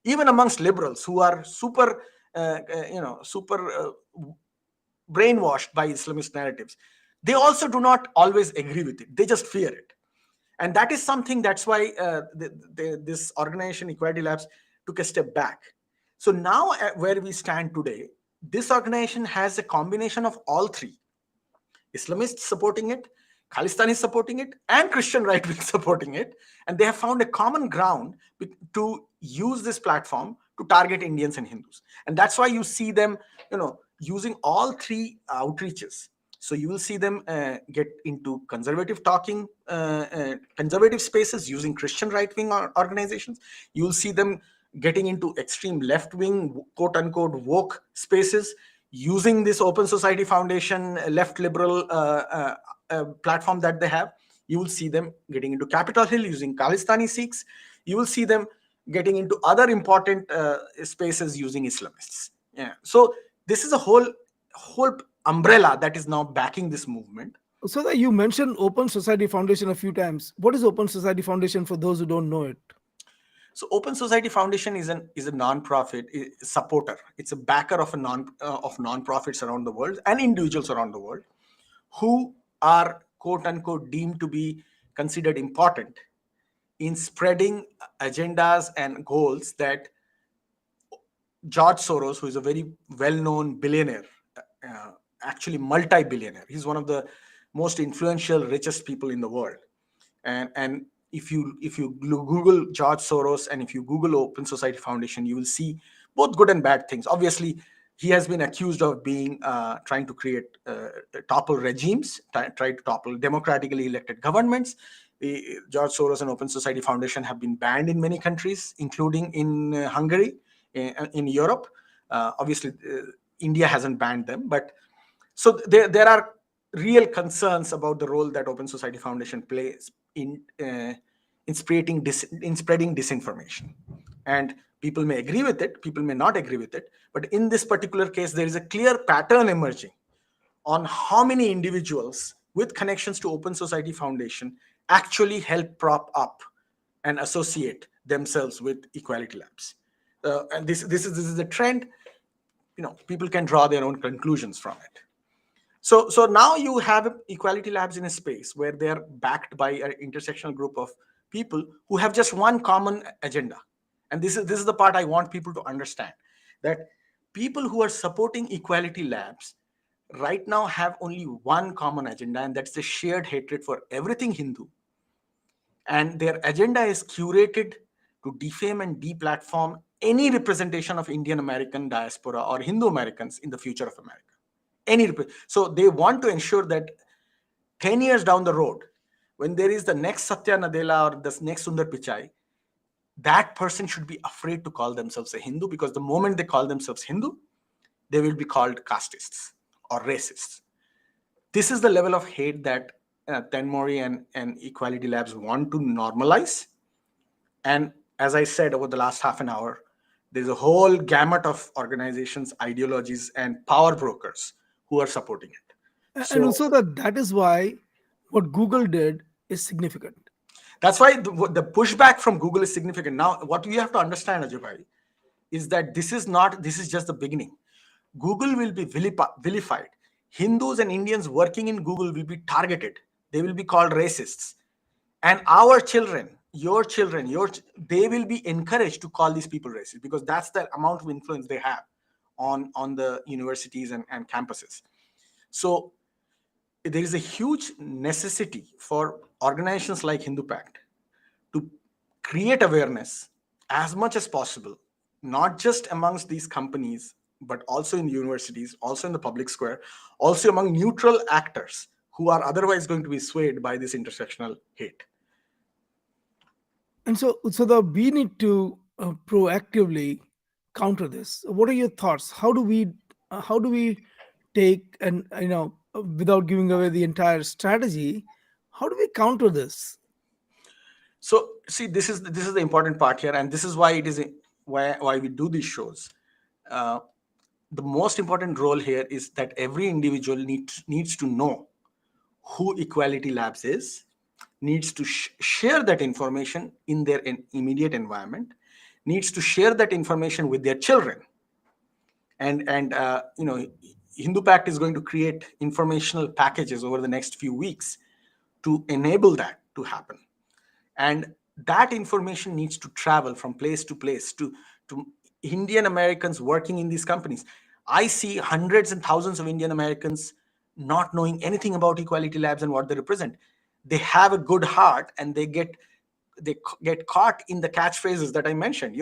Even amongst liberals who are super brainwashed by Islamist narratives, they also do not always agree with it. They just fear it. And that is something, that's why this organization, Equality Labs, took a step back. So now, where we stand today, this organization has a combination of all three: Islamists supporting it, Khalistanis supporting it, and Christian right wing supporting it. And they have found a common ground to use this platform to target Indians and Hindus. And that's why you see them, using all three outreaches. So you will see them get into conservative talking, conservative spaces using Christian right wing organizations. You will see them getting into extreme left wing, quote unquote, woke spaces using this Open Society Foundation left liberal platform that they have. You will see them getting into Capitol Hill using Khalistani Sikhs. You will see them getting into other important spaces using Islamists. Yeah. So this is a whole umbrella that is now backing this movement. So that you mentioned Open Society Foundation a few times. What is Open Society Foundation for those who don't know it? So Open Society Foundation is a non-profit supporter. It's a backer of of non-profits around the world and individuals around the world who are, quote unquote, deemed to be considered important in spreading agendas and goals that George Soros, who is a very well-known billionaire, uh, actually multi-billionaire, he's one of the most influential, richest people in the world. And if you Google George Soros and if you Google Open Society Foundation, you will see both good and bad things. Obviously, he has been accused of being trying to create topple regimes, try to topple democratically elected governments. George Soros and Open Society Foundation have been banned in many countries, including in Hungary, in Europe. Obviously, India hasn't banned them, but so there are real concerns about the role that Open Society Foundation plays in spreading disinformation. And people may agree with it, people may not agree with it, but in this particular case, there is a clear pattern emerging on how many individuals with connections to Open Society Foundation actually help prop up and associate themselves with Equality Labs. And this is a trend. People can draw their own conclusions from it. So now you have Equality Labs in a space where they are backed by an intersectional group of people who have just one common agenda. And this is the part I want people to understand, that people who are supporting Equality Labs right now have only one common agenda, and that's the shared hatred for everything Hindu. And their agenda is curated to defame and deplatform any representation of Indian American diaspora or Hindu Americans in the future of America. So they want to ensure that 10 years down the road, when there is the next Satya Nadella or the next Sundar Pichai, that person should be afraid to call themselves a Hindu, because the moment they call themselves Hindu, they will be called castists or racists. This is the level of hate that Tenmori and Equality Labs want to normalize. And as I said over the last half an hour, there's a whole gamut of organizations, ideologies, and power brokers who are supporting it. And So also that is why what Google did is significant. that's why the pushback from Google is significant. Now, what you have to understand, Ajay, is that this is just the beginning. Google will be vilified. Hindus and Indians working in Google will be targeted. They will be called racists. And our children, your children, they will be encouraged to call these people racist, because that's the amount of influence they have on the universities and campuses. So there is a huge necessity for organizations like Hindu Pact to create awareness as much as possible, not just amongst these companies, but also in universities, also in the public square, also among neutral actors who are otherwise going to be swayed by this intersectional hate. And so the we need to proactively counter this. What are your thoughts? How do we take, and without giving away the entire strategy, how do we counter this? So see, this is the important part here, and this is why it is why we do these shows. Uh, the most important role here is that every individual needs to know who Equality Labs is, needs to share that information in their immediate environment, needs to share that information with their children. And Hindu Pact is going to create informational packages over the next few weeks to enable that to happen. And that information needs to travel from place to place to Indian Americans working in these companies. I see hundreds and thousands of Indian Americans not knowing anything about Equality Labs and what they represent. They have a good heart, and they get caught in the catchphrases that I mentioned,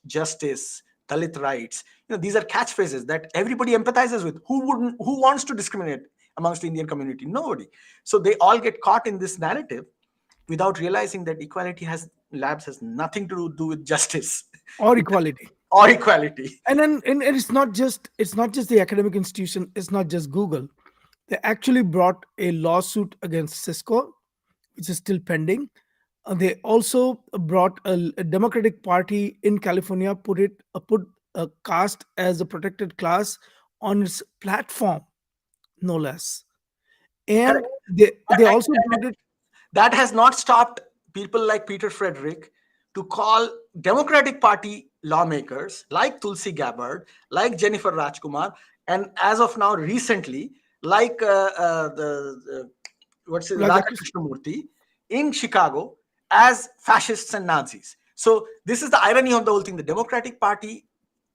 justice, Dalit rights. These are catchphrases that everybody empathizes with. Who wants to discriminate amongst the Indian community? Nobody. So they all get caught in this narrative without realizing that Labs has nothing to do with justice Or equality. or equality. And it's not just the academic institution, it's not just Google. They actually brought a lawsuit against Cisco, which is still pending. They also brought a Democratic Party in California, put a caste as a protected class on its platform, no less. And Correct. they also brought it. That has not stopped people like Peter Frederick to call Democratic Party lawmakers like Tulsi Gabbard, like Jennifer Rajkumar, and as of now, recently, like the what's it, Raja Raja Krishna. Krishnamurti in Chicago, as fascists and Nazis. So this is the irony of the whole thing. The Democratic Party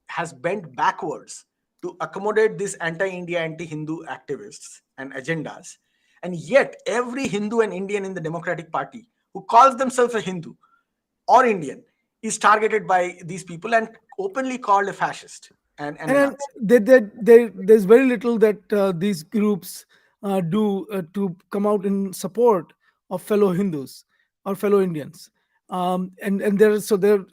has bent backwards to accommodate these anti-India, anti-Hindu activists and agendas. And yet, every Hindu and Indian in the Democratic Party who calls themselves a Hindu or Indian is targeted by these people and openly called a fascist and And a then Nazi. there's very little that these groups do to come out in support of fellow Hindus or fellow Indians. And there, so there,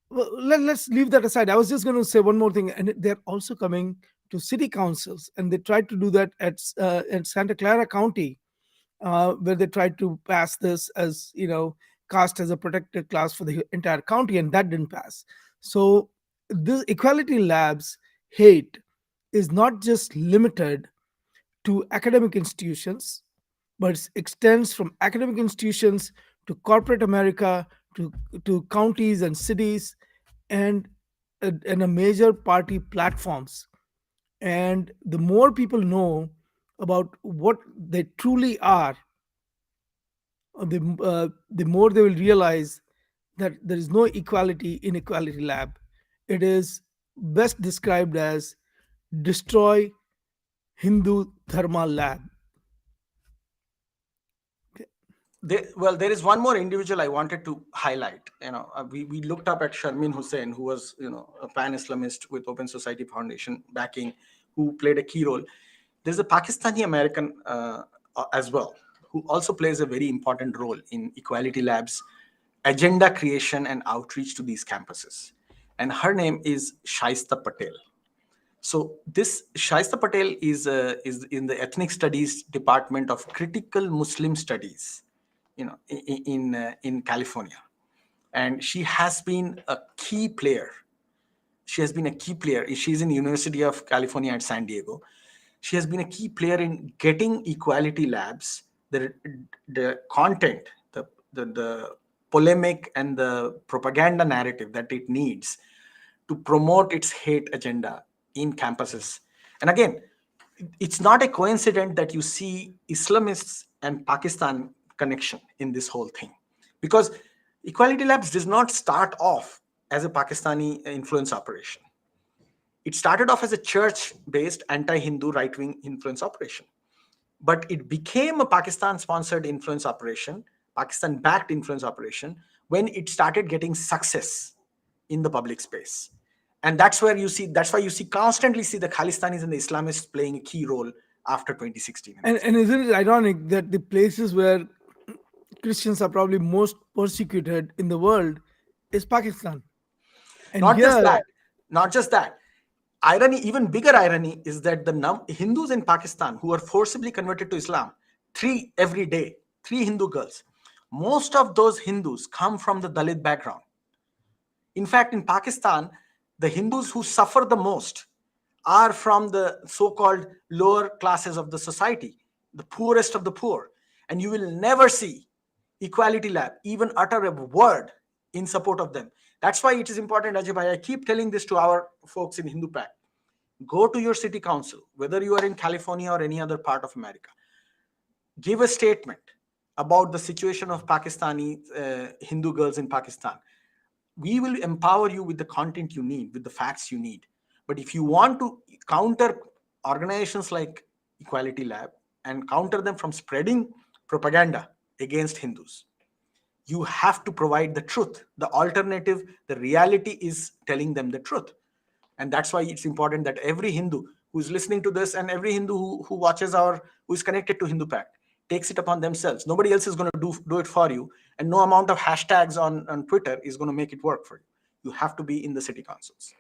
well, let's leave that aside. I was just going to say one more thing, and they're also coming to city councils, and they tried to do that at Santa Clara County, where they tried to pass this as caste as a protected class for the entire county, and that didn't pass. So this Equality Labs hate is not just limited to academic institutions, but it extends from academic institutions to corporate America, to counties and cities, and and a major party platforms. And the more people know about what they truly are, the more they will realize that there is no equality in Equality Lab. It is best described as destroy Hindu Dharma Lab. Okay. There is one more individual I wanted to highlight. We looked up at Sharmin Hussain, who was a pan-Islamist with Open Society Foundation backing, who played a key role. There's a Pakistani American as well, who also plays a very important role in Equality Labs agenda creation and outreach to these campuses. And her name is Shaista Patel. So this Shaista Patel is in the ethnic studies department of critical Muslim studies, in California, and she has been a key player. She has been a key player. She's in University of California at San Diego. She has been a key player in getting Equality Labs, the content, the polemic and the propaganda narrative that it needs to promote its hate agenda in campuses. And again, it's not a coincidence that you see Islamists and Pakistan connection in this whole thing, because Equality Labs does not start off as a Pakistani influence operation. It started off as a church based anti Hindu right wing influence operation, but it became a Pakistan sponsored influence operation, Pakistan backed influence operation, when it started getting success in the public space. And that's why you see constantly see the Khalistanis and the Islamists playing a key role after 2016 in And this. isn't it ironic that the places where Christians are probably most persecuted in the world is Pakistan? And Not just here, that, not just that. Irony, even bigger irony, is that the Hindus in Pakistan who are forcibly converted to Islam, three every day, three Hindu girls, most of those Hindus come from the Dalit background. In fact, in Pakistan, the Hindus who suffer the most are from the so-called lower classes of the society, the poorest of the poor. And you will never see Equality Lab even utter a word in support of them. That's why it is important, Ajay bhai. I keep telling this to our folks in Hindu Pact. Go to your city council, whether you are in California or any other part of America. Give a statement about the situation of Pakistani Hindu girls in Pakistan. We will empower you with the content you need, with the facts you need. But if you want to counter organizations like Equality Lab and counter them from spreading propaganda against Hindus, you have to provide the truth. The alternative, the reality is telling them the truth. And that's why it's important that every Hindu who's listening to this and every Hindu who watches who is connected to Hindu Pact takes it upon themselves. Nobody else is going to do it for you. And no amount of hashtags on Twitter is going to make it work for you. You have to be in the city councils.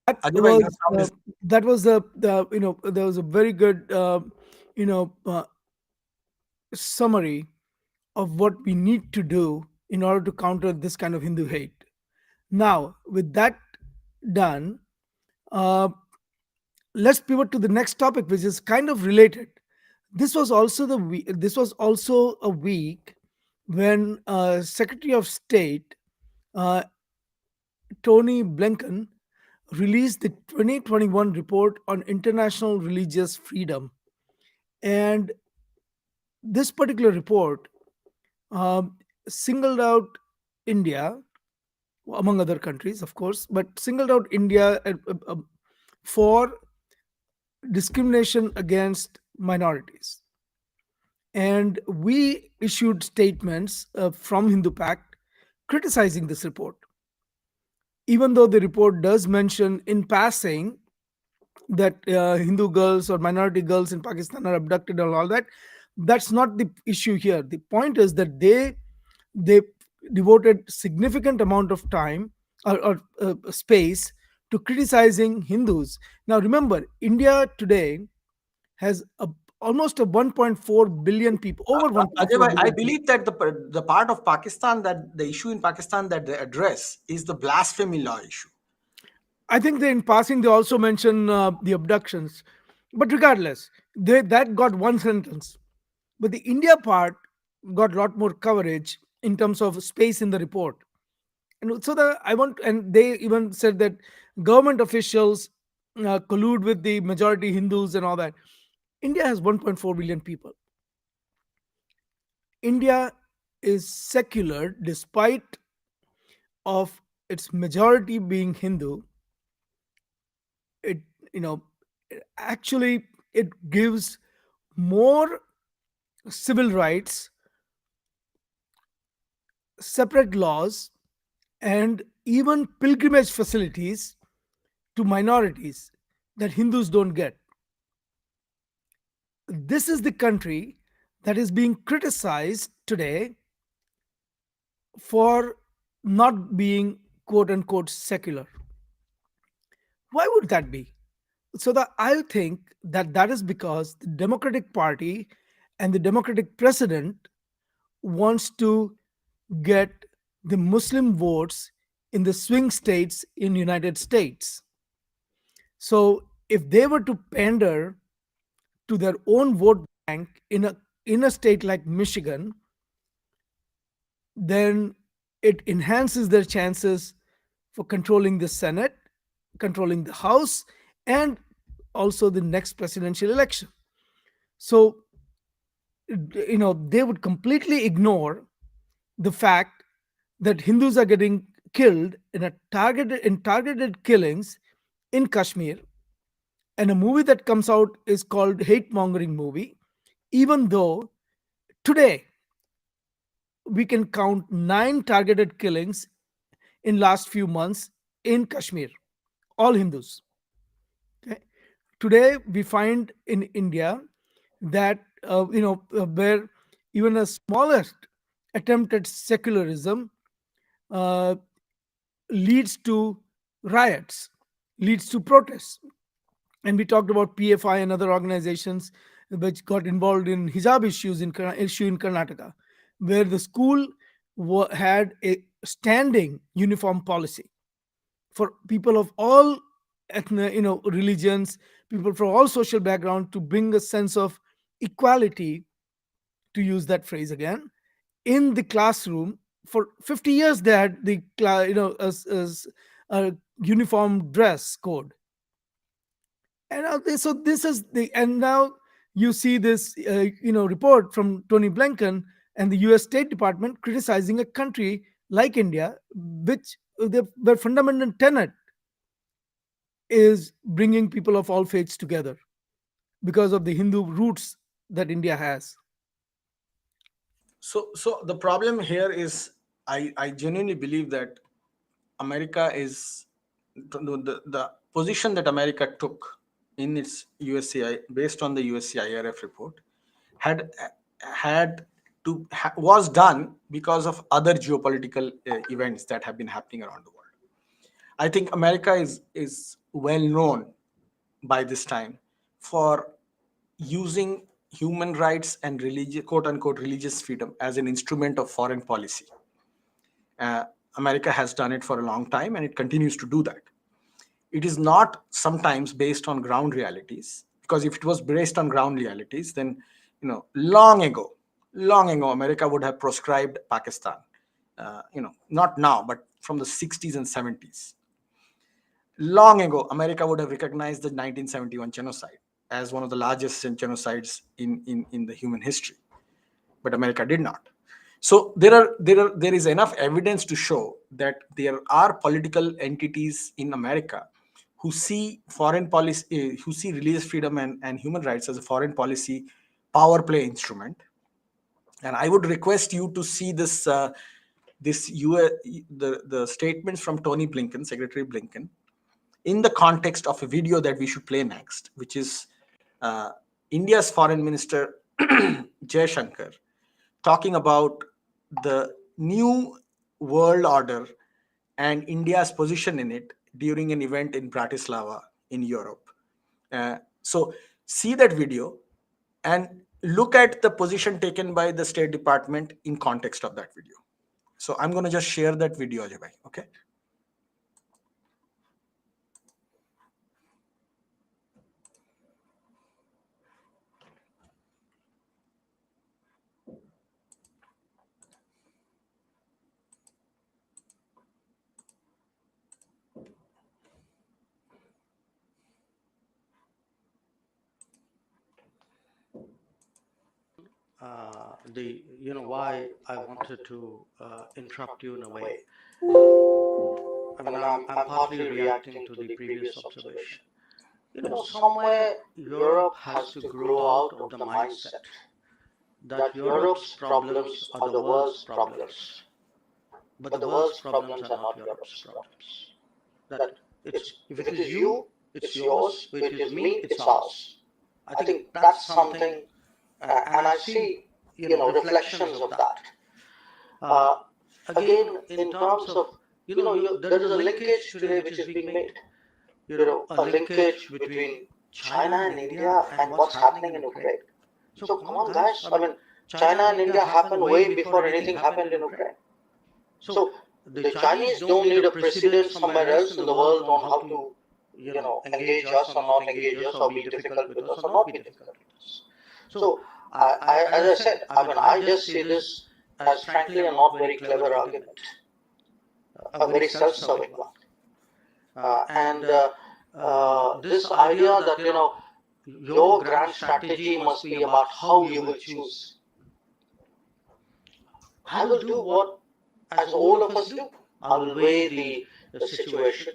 that Ajay bhai, was your sound is. the there was a very good you know uh, summary of what we need to do in order to counter this kind of Hindu hate. Now, with that done, uh, let's pivot to the next topic, which is kind of related. This was also a week when Secretary of State uh, Tony Blanken released the 2021 report on international religious freedom, and this particular report um, singled out India, among other countries, of course, but singled out India for discrimination against minorities. And we issued statements from Hindu Pact criticizing this report. Even though the report does mention in passing that Hindu girls or minority girls in Pakistan are abducted and all that, that's not the issue here. The point is that they devoted significant amount of time or space to criticizing Hindus. Now remember, India today has almost a 1.4 billion people, over Ajay 1.4 bhai, I billion people. believe that the part of Pakistan, that the issue in Pakistan that they address is the blasphemy law issue. I think they, in passing, they also mention the abductions, but regardless, that got one sentence. But the India part got a lot more coverage in terms of space in the report. And so and they even said that government officials collude with the majority Hindus and all that. India has 1.4 billion people. India is secular despite of its majority being Hindu. It you know actually it gives more civil rights, separate laws, and even pilgrimage facilities to minorities that Hindus don't get. This is the country that is being criticized today for not being quote unquote secular. Why would that be? So that I think that that is because the Democratic Party and the Democratic president wants to get the Muslim votes in the swing states in United States. So if they were to pander to their own vote bank in a state like Michigan, then it enhances their chances for controlling the Senate, controlling the House, and also the next presidential election. So they would completely ignore the fact that Hindus are getting killed in targeted killings in Kashmir, and a movie that comes out is called hate mongering movie, even though today we can count 9 targeted killings in last few months in Kashmir, all Hindus. Okay? Today we find in India that where even a smallest attempt at secularism uh, leads to riots, leads to protests. And we talked about PFI and other organizations which got involved in hijab issue in Karnataka, where the school had a standing uniform policy for people of all religions, people from all social background, to bring a sense of equality, to use that phrase again, in the classroom. For 50 years they had as a uniform dress code. And so this is the and now you see this report from Tony Blanken and the US State Department criticizing a country like India, which their fundamental tenet is bringing people of all faiths together because of the Hindu roots that India has. So the problem here is, I genuinely believe that America is the position that America took in its USCI, based on the USCIRF report, had was done because of other geopolitical events that have been happening around the world. I think America is well known by this time for using human rights and religious, quote unquote, religious freedom as an instrument of foreign policy. Uh, America has done it for a long time, and it continues to do that. It is not sometimes based on ground realities, because if it was based on ground realities, then long ago, America would have proscribed Pakistan. Not now, but from the 60s and 70s. Long ago, America would have recognized the 1971 genocide as one of the largest genocides in the human history, but America did not. So there is enough evidence to show that there are political entities in America who see foreign policy, who see religious freedom and human rights as a foreign policy power play instrument. And I would request you to see this the statements from Tony Blinken, Secretary Blinken, in the context of a video that we should play next, which is uh, India's Foreign Minister Jaishankar talking about the new world order and India's position in it during an event in Bratislava in Europe. So see that video and look at the position taken by the State Department in context of that video. So I'm going to just share that video, Ajay bhai. Okay. The why I wanted to interrupt you in a way. I mean, I'm partly reacting to the previous observation. Somewhere Europe has to grow out of the mindset that Europe's problems are the world's problems, but the world's problems are not Europe's problems. That it's if it is you, it's yours. If it is me, it's ours. I think that's something, and I see reflections of that. Uh, Again, in terms of there is a linkage today which is being made. A linkage between China and India and what's happening in Ukraine. So come on, guys. I mean, China and India happened way before anything happened in Ukraine. So the Chinese don't need a precedent somewhere else in the world on how to, engage us or not engage us, or be difficult with us or not be difficult with us. So, as I said, I mean, I just see this as frankly a not very clever argument, a very self-serving one. And this idea that, your grand strategy must be about how you will choose. I will do what, as all of us do, I will weigh the situation.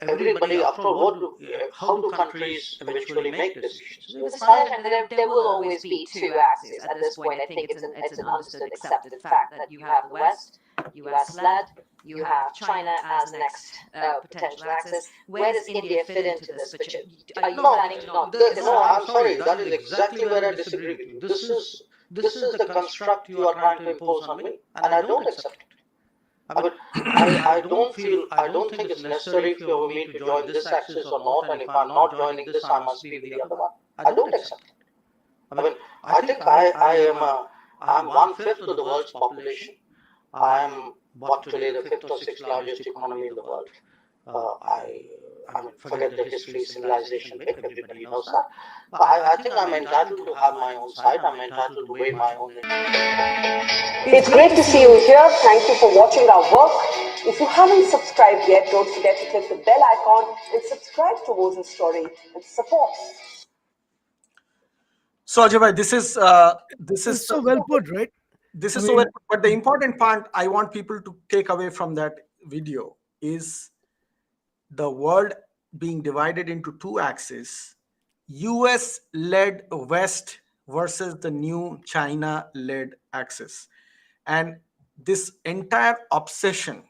Everybody, after all, how do countries eventually make decisions? It's fine, and there will always be two axes. At this point, I think it's an understood, accepted fact that you have the West, US-led, you have China as the next potential axis. Where does India fit into this? Are you planning to not? No, I'm sorry. That is exactly where I disagree with you. This is the construct you are trying to impose on me, and I don't accept it. I don't think it's necessary for me to join this axis or not, and if I'm not joining this, I must be with the other one. I don't accept it. I think I'm 1/5 of the world's population. I am what today the 5th or 6th largest economy in the world. Forget the history, civilization, everybody knows that. But I think I'm entitled to have my own side. I'm entitled to weigh my own. It's great to see you here. Thank you for watching our work. If you haven't subscribed yet, don't forget to click the bell icon and subscribe to Voice Story and support. So Ajay bhai, this is so well put, right? This is so well put. But the important part I want people to take away from that video is the world being divided into two axes: US-led West versus the new China-led axis. And this entire obsession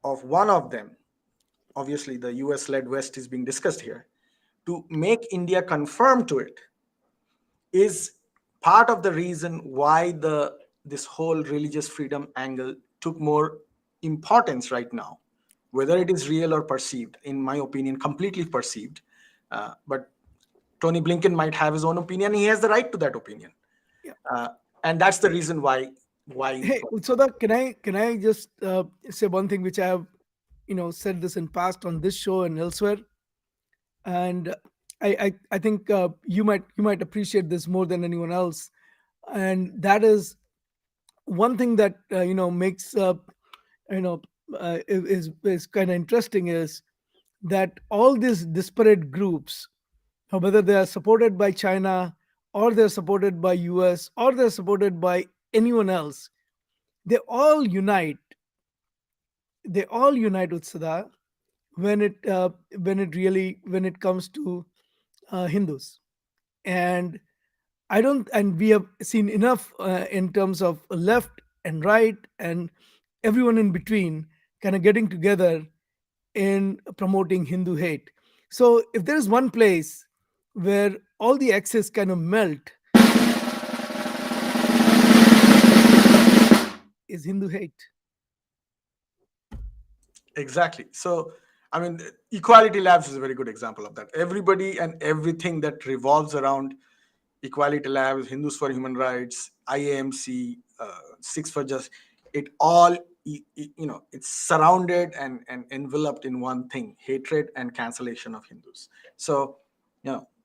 of one of them, obviously the US-led West is being discussed here, to make India conform to it, is part of the reason why this whole religious freedom angle took more importance right now, whether it is real or perceived. In my opinion, completely perceived. But Tony Blinken might have his own opinion. He has the right to that opinion. Yeah. And that's the reason why. Hey, Utsada, can I just say one thing which I have, said this in past on this show and elsewhere, and I think you might appreciate this more than anyone else, and that is one thing that makes is kind of interesting is that all these disparate groups, whether they are supported by China or they're supported by US or they're supported by anyone else, they all unite Utsada when it comes to Hindus. And we have seen enough in terms of left and right and everyone in between kind of getting together in promoting Hindu hate. So if there is one place where all the axes kind of melt, is Hindu hate. Exactly. So, I mean, EqualityLabs is a very good example of that. Everybody and everything that revolves around EqualityLabs, Hindus for Human Rights, IAMC, Six for Justice, it all, it's surrounded and enveloped in one thing: hatred and cancellation of Hindus. So,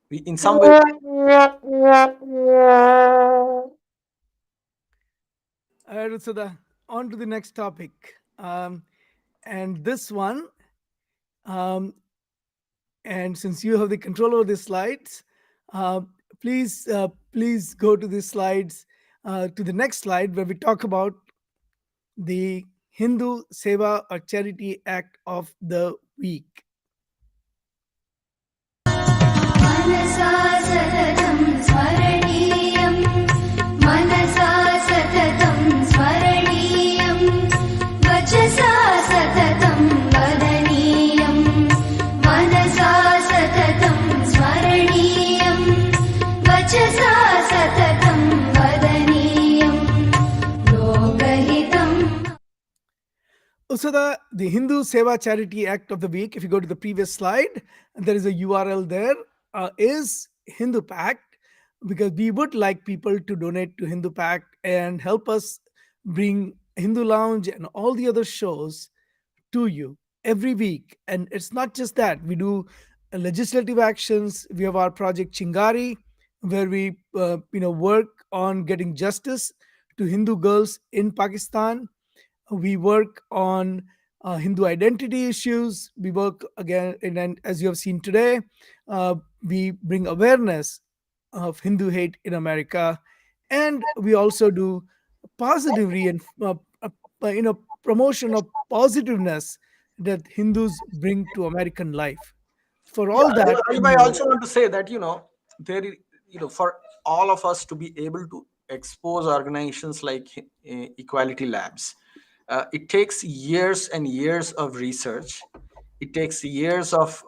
we, in some way. So on to the next topic. And this one, and since you have the control over the slides, please go to the slides, to the next slide where we talk about the Hindu Seva or Charity Act of the Week. also the Hindu Seva Charity Act of the week. If you go to the previous slide, there is a URL there. Is Hindu Pact, because we would like people to donate to Hindu Pact and help us bring Hindu Lounge and all the other shows to you every week. And it's not just that, we do legislative actions. We have our project Chingari, where we work on getting justice to Hindu girls in Pakistan. We work on Hindu identity issues. We work again, and as you have seen today, uh, we bring awareness of Hindu hate in America, and we also do positive promotion of positiveness that Hindus bring to American life. For Yeah, all that I and might more. also want to say that there is, for all of us to be able to expose organizations like Equality Labs, it takes years and years of research. It takes years of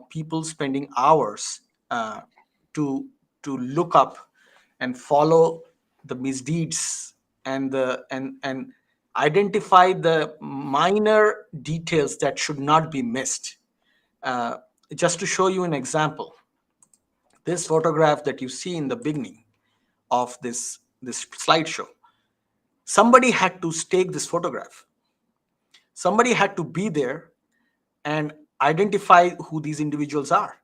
people spending hours to look up and follow the misdeeds and identify the minor details that should not be missed. uh, just to show you an example, this photograph that you see in the beginning of this slideshow, somebody had to stake this photograph. Somebody had to be there and identify who these individuals are,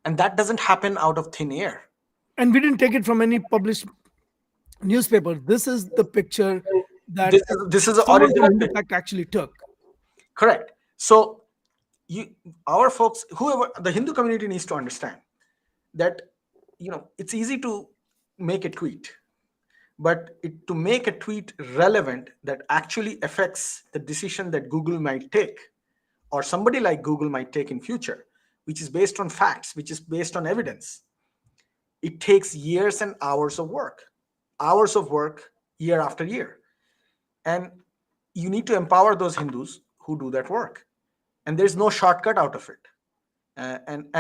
and that doesn't happen out of thin air. And we didn't take it from any published newspaper. This is the picture that This is an someone from original Hindu picture. Pact actually took. Correct. So you our folks, whoever the Hindu community, needs to understand that it's easy to make a tweet, but to make a tweet relevant that actually affects the decision that Google might take, or somebody like Google might take in future, which is based on facts, which is based on evidence, it takes years and hours of work, year after year. And you need to empower those Hindus who do that work, and there's no shortcut out of it. And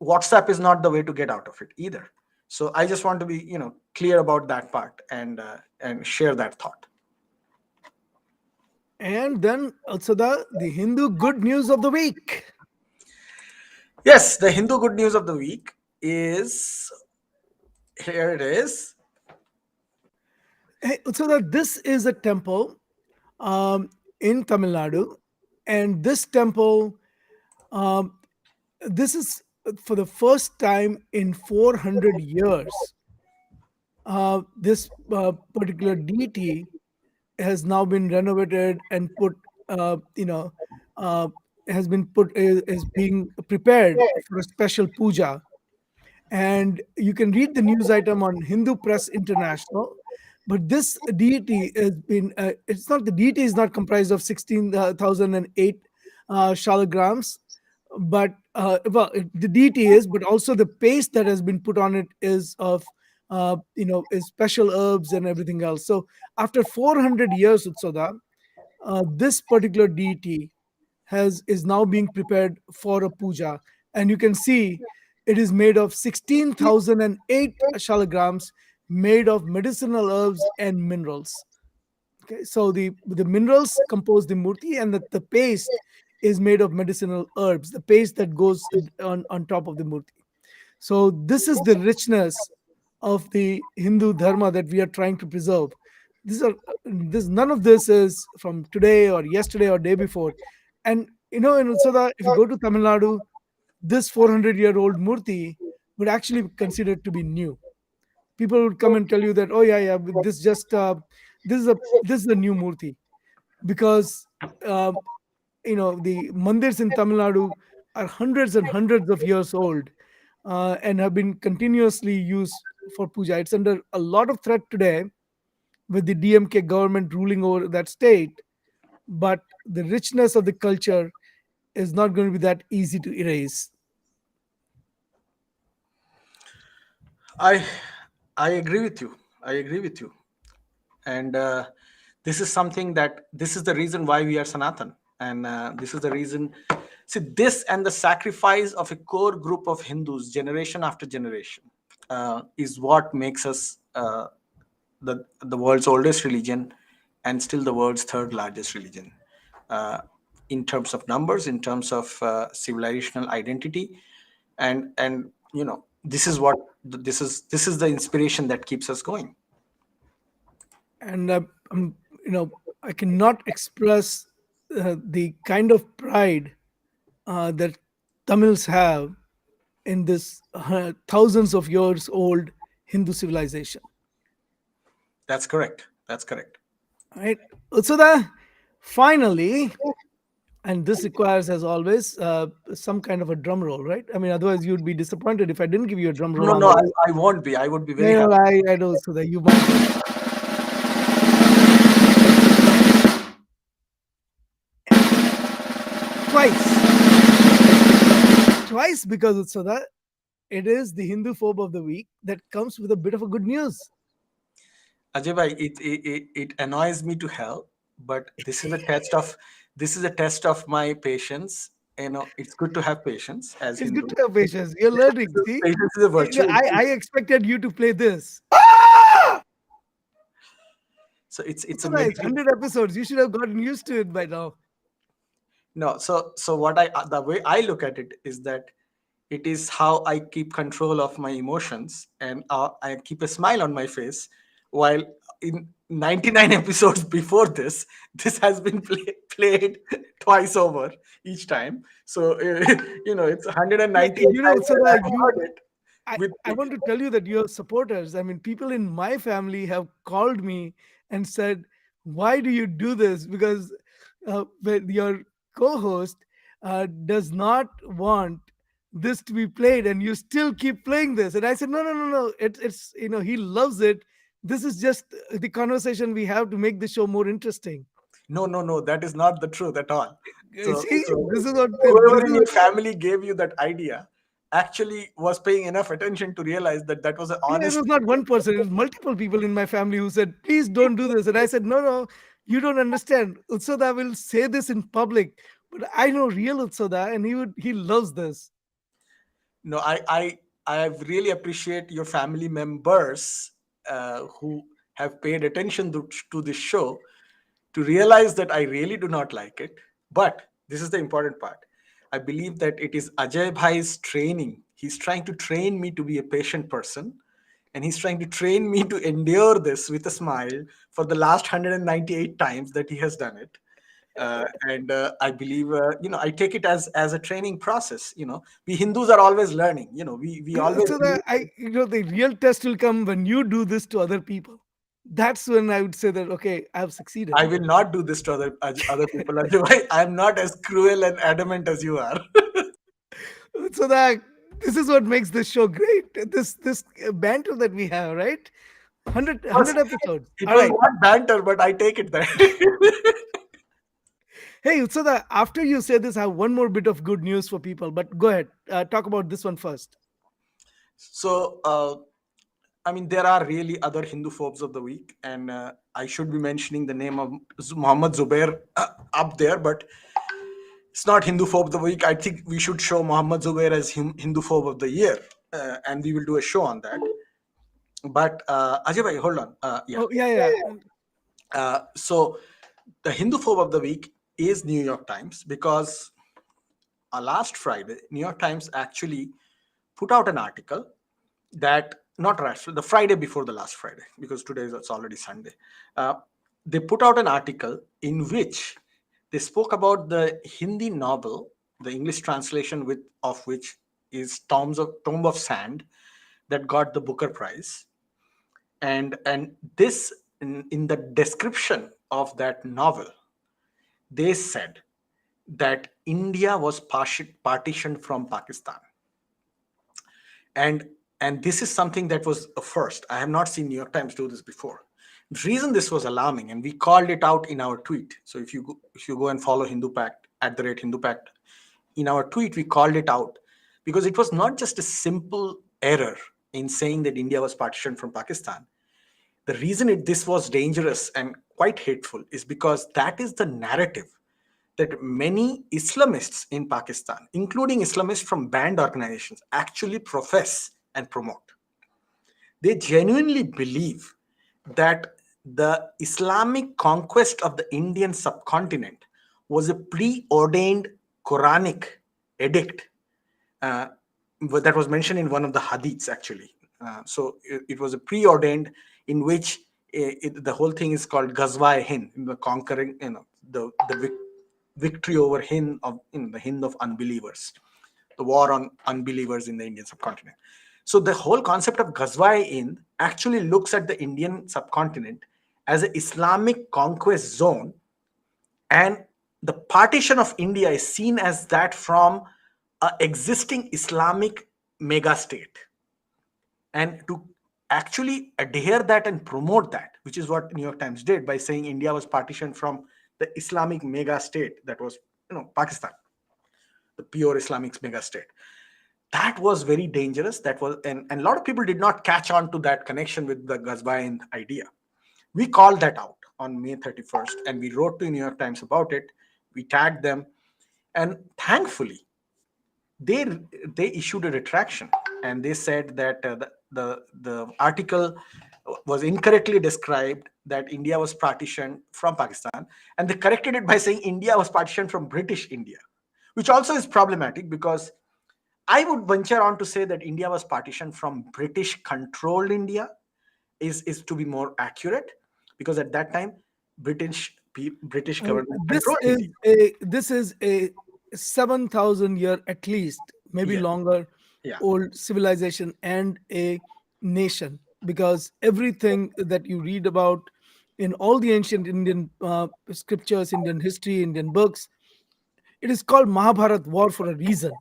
WhatsApp is not the way to get out of it either. So I just want to be clear about that part, and share that thought. And then also the Hindu good news of the week. Yes, the Hindu good news of the week is, here it is. Hey, so that this is a temple in Tamil Nadu, and this temple, um, this is for the first time in 400 years. This particular deity has now been renovated and put, uh, has been put is being prepared for a special puja. And you can read the news item on Hindu Press International. But this deity has been, it's not, the deity is not comprised of 16,008 shalagrams, but the deity is, but also the paste that has been put on it is of, is special herbs and everything else. So after 400 years, Utsoda, this particular deity is now being prepared for a puja, and you can see it is made of 16,008 shalagrams, made of medicinal herbs and minerals. Okay, so the minerals compose the murti, and the paste is made of medicinal herbs, the paste that goes on top of the murti. So this is the richness of the Hindu dharma that we are trying to preserve. These are this None of this is from today or yesterday or day before. And and also if you go to Tamil Nadu, this 400-year-old murti would actually be considered to be new. People would come and tell you that, oh yeah, yeah, but this is a new murti, because uh, the mandirs in Tamil Nadu are hundreds and hundreds of years old, and have been continuously used for puja. It's under a lot of threat today with the DMK government ruling over that state, but the richness of the culture is not going to be that easy to erase. I I agree with you. I agree with you. And this is something that, this is the reason why we are Sanatan, and this is the reason. See, this and the sacrifice of a core group of Hindus, generation after generation, is what makes us the world's oldest religion, and still the world's third largest religion, uh, in terms of numbers, in terms of civilizational identity, and this is what this is the inspiration that keeps us going. And I cannot express the kind of pride that Tamils have in this thousands of years old Hindu civilization. That's correct. That's correct. Right? So the finally, and this requires, as always, some kind of a drum roll, right? I mean, otherwise you'd be disappointed if I didn't give you a drum roll No, on no, this. I won't be. I would be very No, happy. I know, so that you might twice, twice because it's so that it is the Hindu phobe of the week that comes with a bit of a good news. Ajay bhai, it annoys me to hell, but this is a test of my patience. It's good to have patience as It's good Hindu. to have patience. You're learning. See, Patience is a virtue. I expected you to play this. So it's It's a nice. meditation. 100 episodes. You should have gotten used to it by now. No, so what I the way I look at it is that it is how I keep control of my emotions, and I keep a smile on my face while in 99 episodes before this has been played twice over each time. So it's Yeah, 198 times so that that I've heard it with I want to tell you that your supporters, I mean, people in my family have called me and said, "Why do you do this?" Because when your co-host does not want this to be played, and you still keep playing this. And I said, "No, no, no, no. It's he loves it. This is just the conversation we have to make the show more interesting." no, that is not the truth at all. See, So this is what whoever in your family gave you that idea actually was paying enough attention to realize that that was an Yeah, it honest. was not one person, it was multiple people in my family who said, please don't do this. And I said, no, no, you don't understand. Utsada will say this in public, but I know real Utsada and he loves this. No, I really appreciate your family members who have paid attention to this show to realize that I really do not like it. But this is the important part. I believe that it is Ajay Bhai's training. He's trying to train me to be a patient person, and he's trying to train me to endure this with a smile for the last 198 times that he has done it. And I believe, I take it as a training process. We Hindus are always learning. We always believe. Utsada, the real test will come when you do this to other people. That's when I would say that, okay, I've succeeded. I will not do this to other people. Otherwise, I'm not as cruel and adamant as you are. Utsada, this is what makes this show great. This banter that we have, right? 100 episodes. It All was right. not banter, but I take it there. Hey, Utsada, after you say this, I have one more bit of good news for people, but go ahead. Talk about this one first. So, I mean, there are really other Hindu phobes of the week, and I should be mentioning the name of Muhammad Zubair up there, but it's not Hindu phobe of the week. I think we should show Muhammad Zubair as Hindu phobe of the year, and we will do a show on that. But Ajay bhai, hold on. Yeah. Oh, yeah, yeah. So the Hindu phobe of the week is New York Times, because last Friday, New York Times actually put out an article that, not last, the Friday before the last Friday, because today it's already Sunday. Uh, they put out an article in which they spoke about the Hindi novel, the English translation of which is Tomb of Sand, that got the Booker Prize. And this, in the description of that novel, they said that India was partitioned from Pakistan. And this is something that was a first. I have not seen New York Times do this before. The reason this was alarming, and we called it out in our tweet. So if you go and follow Hindu Pact @Hindu Pact, in our tweet we called it out, because it was not just a simple error in saying that India was partitioned from Pakistan. The reason this was dangerous and quite hateful is because that is the narrative that many Islamists in Pakistan, including Islamists from banned organizations, actually profess and promote. They genuinely believe that the Islamic conquest of the Indian subcontinent was a preordained Quranic edict uh, that was mentioned in one of the hadiths actually. So it was a preordained in which the whole thing is called Ghazwa Hind, the conquering, the victory over Hind of the Hind of unbelievers, the war on unbelievers in the Indian subcontinent. So the whole concept of Ghazwa Hind actually looks at the Indian subcontinent as an Islamic conquest zone, and the partition of India is seen as that from a existing Islamic mega state, and to actually adhere that and promote that, which is what New York Times did by saying India was partitioned from the Islamic mega state that was Pakistan, the pure Islamic mega state. That was very dangerous. That was, and a lot of people did not catch on to that connection with the Ghazwain idea. We called that out on May 31st, and we wrote to New York Times about it. We tagged them, and thankfully they they issued a retraction, and they said that the article was incorrectly described, that India was partitioned from Pakistan, and they corrected it by saying India was partitioned from British India, which also is problematic because I would venture on to say that India was partitioned from British controlled India is to be more accurate, because at that time British government This controlled is India. a 7,000 year at least, maybe Yeah, longer, yeah, old civilization and a nation, because everything that you read about in all the ancient Indian scriptures, Indian history, Indian books, it is called Mahabharata War for a reason,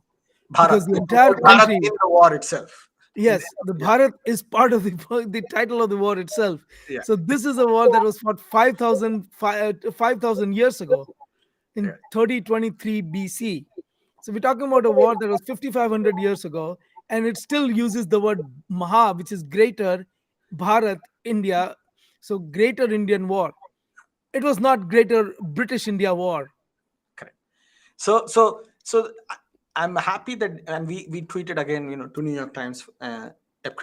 because Bharat. the It was entire called Bharat country. in the war itself. In the Yes, the yeah, Bharat is part of the the title of the war itself. yeah, So this is a war that was fought 5,000 years ago yeah, in 3023 BC. So we're talking about a war that was 5,500 years ago, and it still uses the word Maha, which is greater, Bharat, India. So greater Indian war. It was not greater British India war. correct. So I'm happy that, and we tweeted again, to New York Times,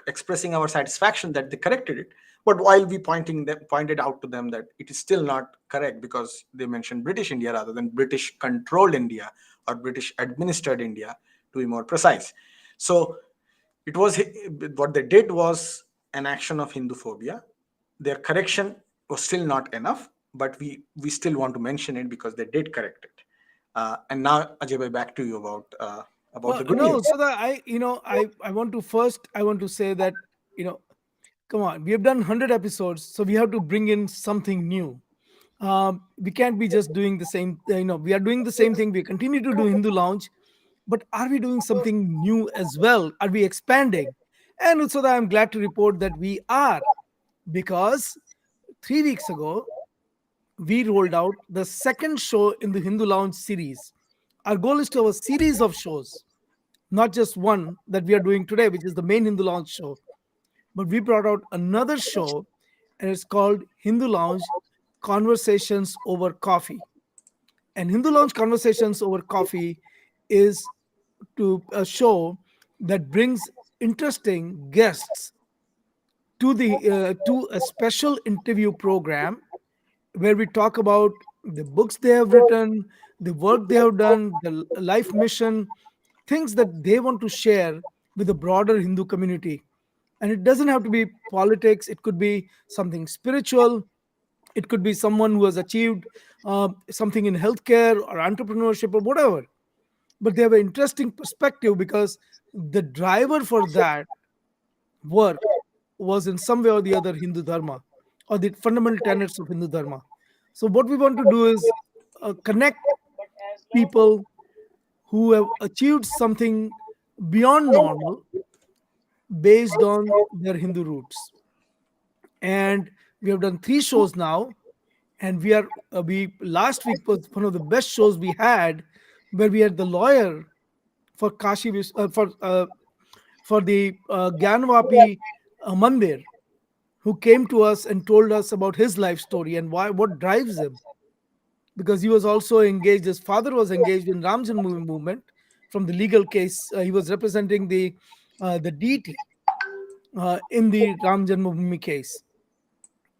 expressing our satisfaction that they corrected it. But while we pointed out to them that it is still not correct, because they mentioned British India rather than British controlled India or British administered India, to be more precise. So it was, what they did was an action of Hindu phobia. Their correction was still not enough, but we still want to mention it because they did correct it. And now, Ajay bhai, back to you about Well, the good no, news. so that I want to first, I want to say that, you know, come on, we have done 100 episodes, so we have to bring in something new. We can't be just doing the same, we are doing the same thing. We continue to do Hindu Lounge, but are we doing something new as well? Are we expanding? And also, that I'm glad to report that we are, because 3 weeks ago, we rolled out the second show in the Hindu Lounge series. Our goal is to have a series of shows, not just one that we are doing today, which is the main Hindu Lounge show. But we brought out another show, and it's called Hindu Lounge Conversations Over Coffee. And Hindu Lounge Conversations Over Coffee is to a show that brings interesting guests to a special interview program where we talk about the books they have written, the work they have done, the life mission, things that they want to share with the broader Hindu community. And it doesn't have to be politics, it could be something spiritual, it could be someone who has achieved something in healthcare or entrepreneurship or whatever. But they have an interesting perspective because the driver for that work was in some way or the other Hindu Dharma or the fundamental tenets of Hindu Dharma. So, what we want to do is connect people who have achieved something beyond normal based on their Hindu roots. And we have done 3 shows now, and we last week was one of the best shows we had, where we had the lawyer for for the Gyanvapi Mandir, who came to us and told us about his life story and what drives him, because he was also engaged. His father was engaged in Ram Janmabhoomi movement. From the legal case, he was representing the deity in the Ram Janmabhoomi case.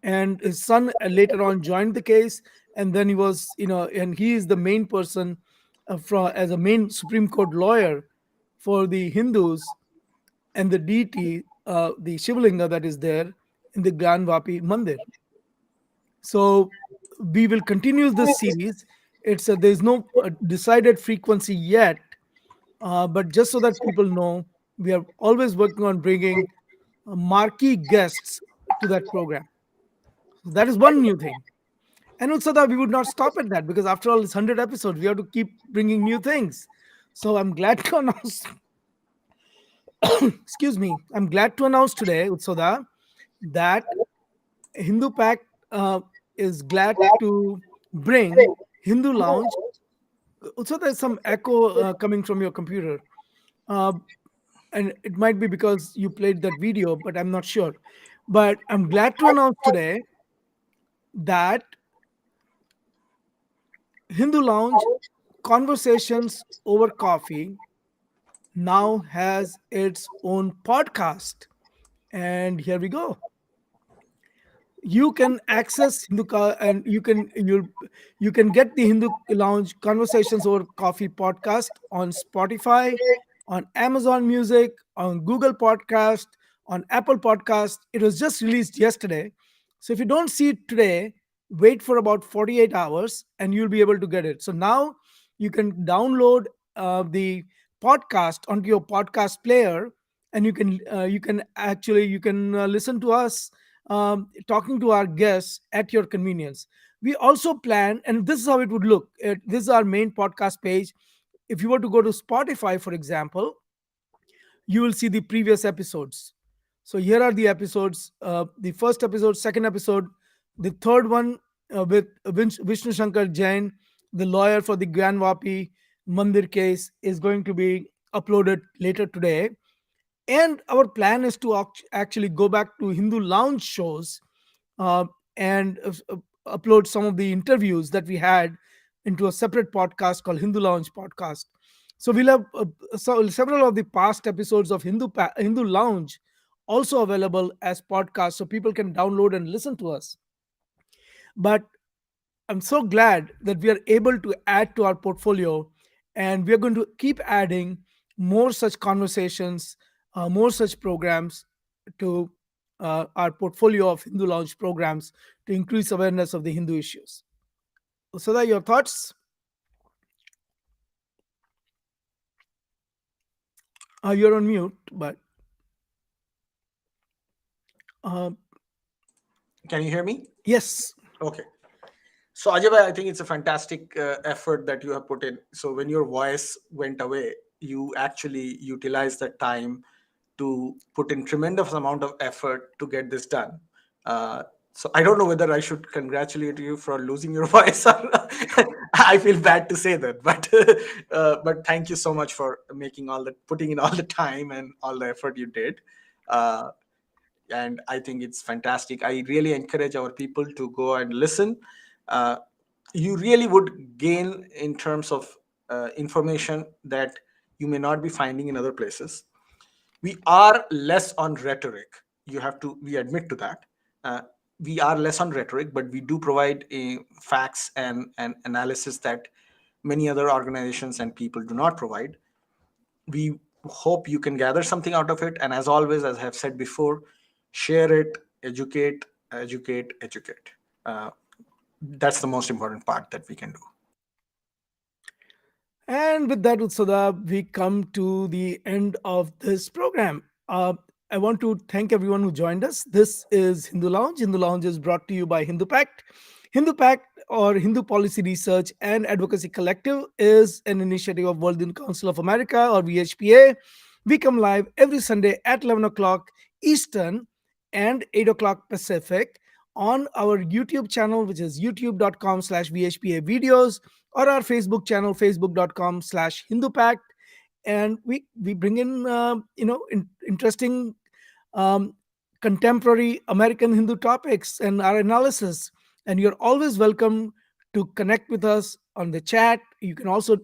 and his son later on joined the case, and then he was, and he is the main person as a main Supreme Court lawyer for the Hindus and the deity, the Shivlinga that is there in the Gyanvapi Mandir. So we will continue this series. There's no decided frequency yet, but just so that people know, we are always working on bringing marquee guests to that program. So that is one new thing. And also that we would not stop at that, because after all, it's 100 episodes. We have to keep bringing new things. So I'm glad to announce, excuse me, I'm glad to announce today, Utsoda, that Hindu Pact is glad to bring Hindu Lounge. Also, there's some echo coming from your computer. Uh, and it might be because you played that video, but I'm not sure. But I'm glad to announce today that Hindu Lounge Conversations Over Coffee now has its own podcast. And here we go. You can access and you can get the Hindu Lounge Conversations Over Coffee podcast on Spotify, on Amazon Music, on Google Podcast, on Apple Podcast. It was just released yesterday, so if you don't see it today, wait for about 48 hours and you'll be able to get it. So now you can download the podcast onto your podcast player, and you can listen to us talking to our guests at your convenience. We also plan, and this is how it would look. This is our main podcast page. If you were to go to Spotify, for example, you will see the previous episodes. So here are the episodes: the first episode, second episode, the third one with Vishnu Shankar Jain, the lawyer for the Gyanvapi Mandir case, is going to be uploaded later today. And our plan is to actually go back to Hindu Lounge shows, uh, and upload some of the interviews that we had into a separate podcast called Hindu Lounge Podcast. So we'll have several of the past episodes of Hindu Lounge also available as podcasts, so people can download and listen to us. But I'm so glad that we are able to add to our portfolio, and we are going to keep adding more such conversations, more such programs to our portfolio of Hindu Lounge programs to increase awareness of the Hindu issues. So, that your thoughts? You're on mute, but uh, Can you hear me? yes. Okay. So Ajay bhai, I think it's a fantastic effort that you have put in. So when your voice went away, you actually utilized that time to put in tremendous amount of effort to get this done. So I don't know whether I should congratulate you for losing your voice, or I feel bad to say that, but thank you so much for making all the putting in all the time and all the effort you did. Uh, and I think it's fantastic. I really encourage our people to go and listen. Uh, you really would gain in terms of information that you may not be finding in other places. We are less on rhetoric. We admit to that. Uh, we are less on rhetoric, but we do provide facts and analysis that many other organizations and people do not provide. We hope you can gather something out of it. And as always, as I have said before, share it, educate, educate, educate. Uh, that's the most important part that we can do. And with that, Utsada, we come to the end of this program. I want to thank everyone who joined us. This is Hindu Lounge. Hindu Lounge is brought to you by Hindu Pact. Hindu Pact, or Hindu Policy Research and Advocacy Collective, is an initiative of World Hindu Council of America, or VHPA. We come live every Sunday at 11 o'clock Eastern and 8 o'clock Pacific on our YouTube channel, which is youtube.com/VHPA videos, or our Facebook channel, facebook.com/Hindu Pact. And we bring in interesting um, contemporary American Hindu topics and our analysis. And you're always welcome to connect with us on the chat. You can also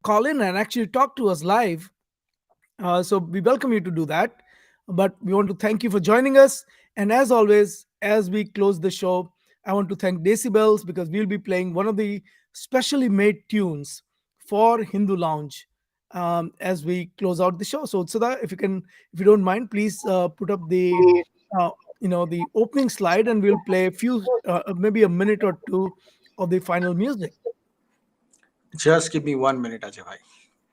call in and actually talk to us live. So we welcome you to do that. But we want to thank you for joining us. And as always, as we close the show, I want to thank Decibels because we'll be playing one of the specially made tunes for Hindu Lounge as we close out the show. So, Sada, if you don't mind, please put up uh, the opening slide, and we'll play a few, maybe a minute or two of the final music. Just give me 1 minute, Ajay bhai.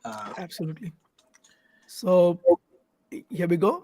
Uh, Absolutely. So, here we go.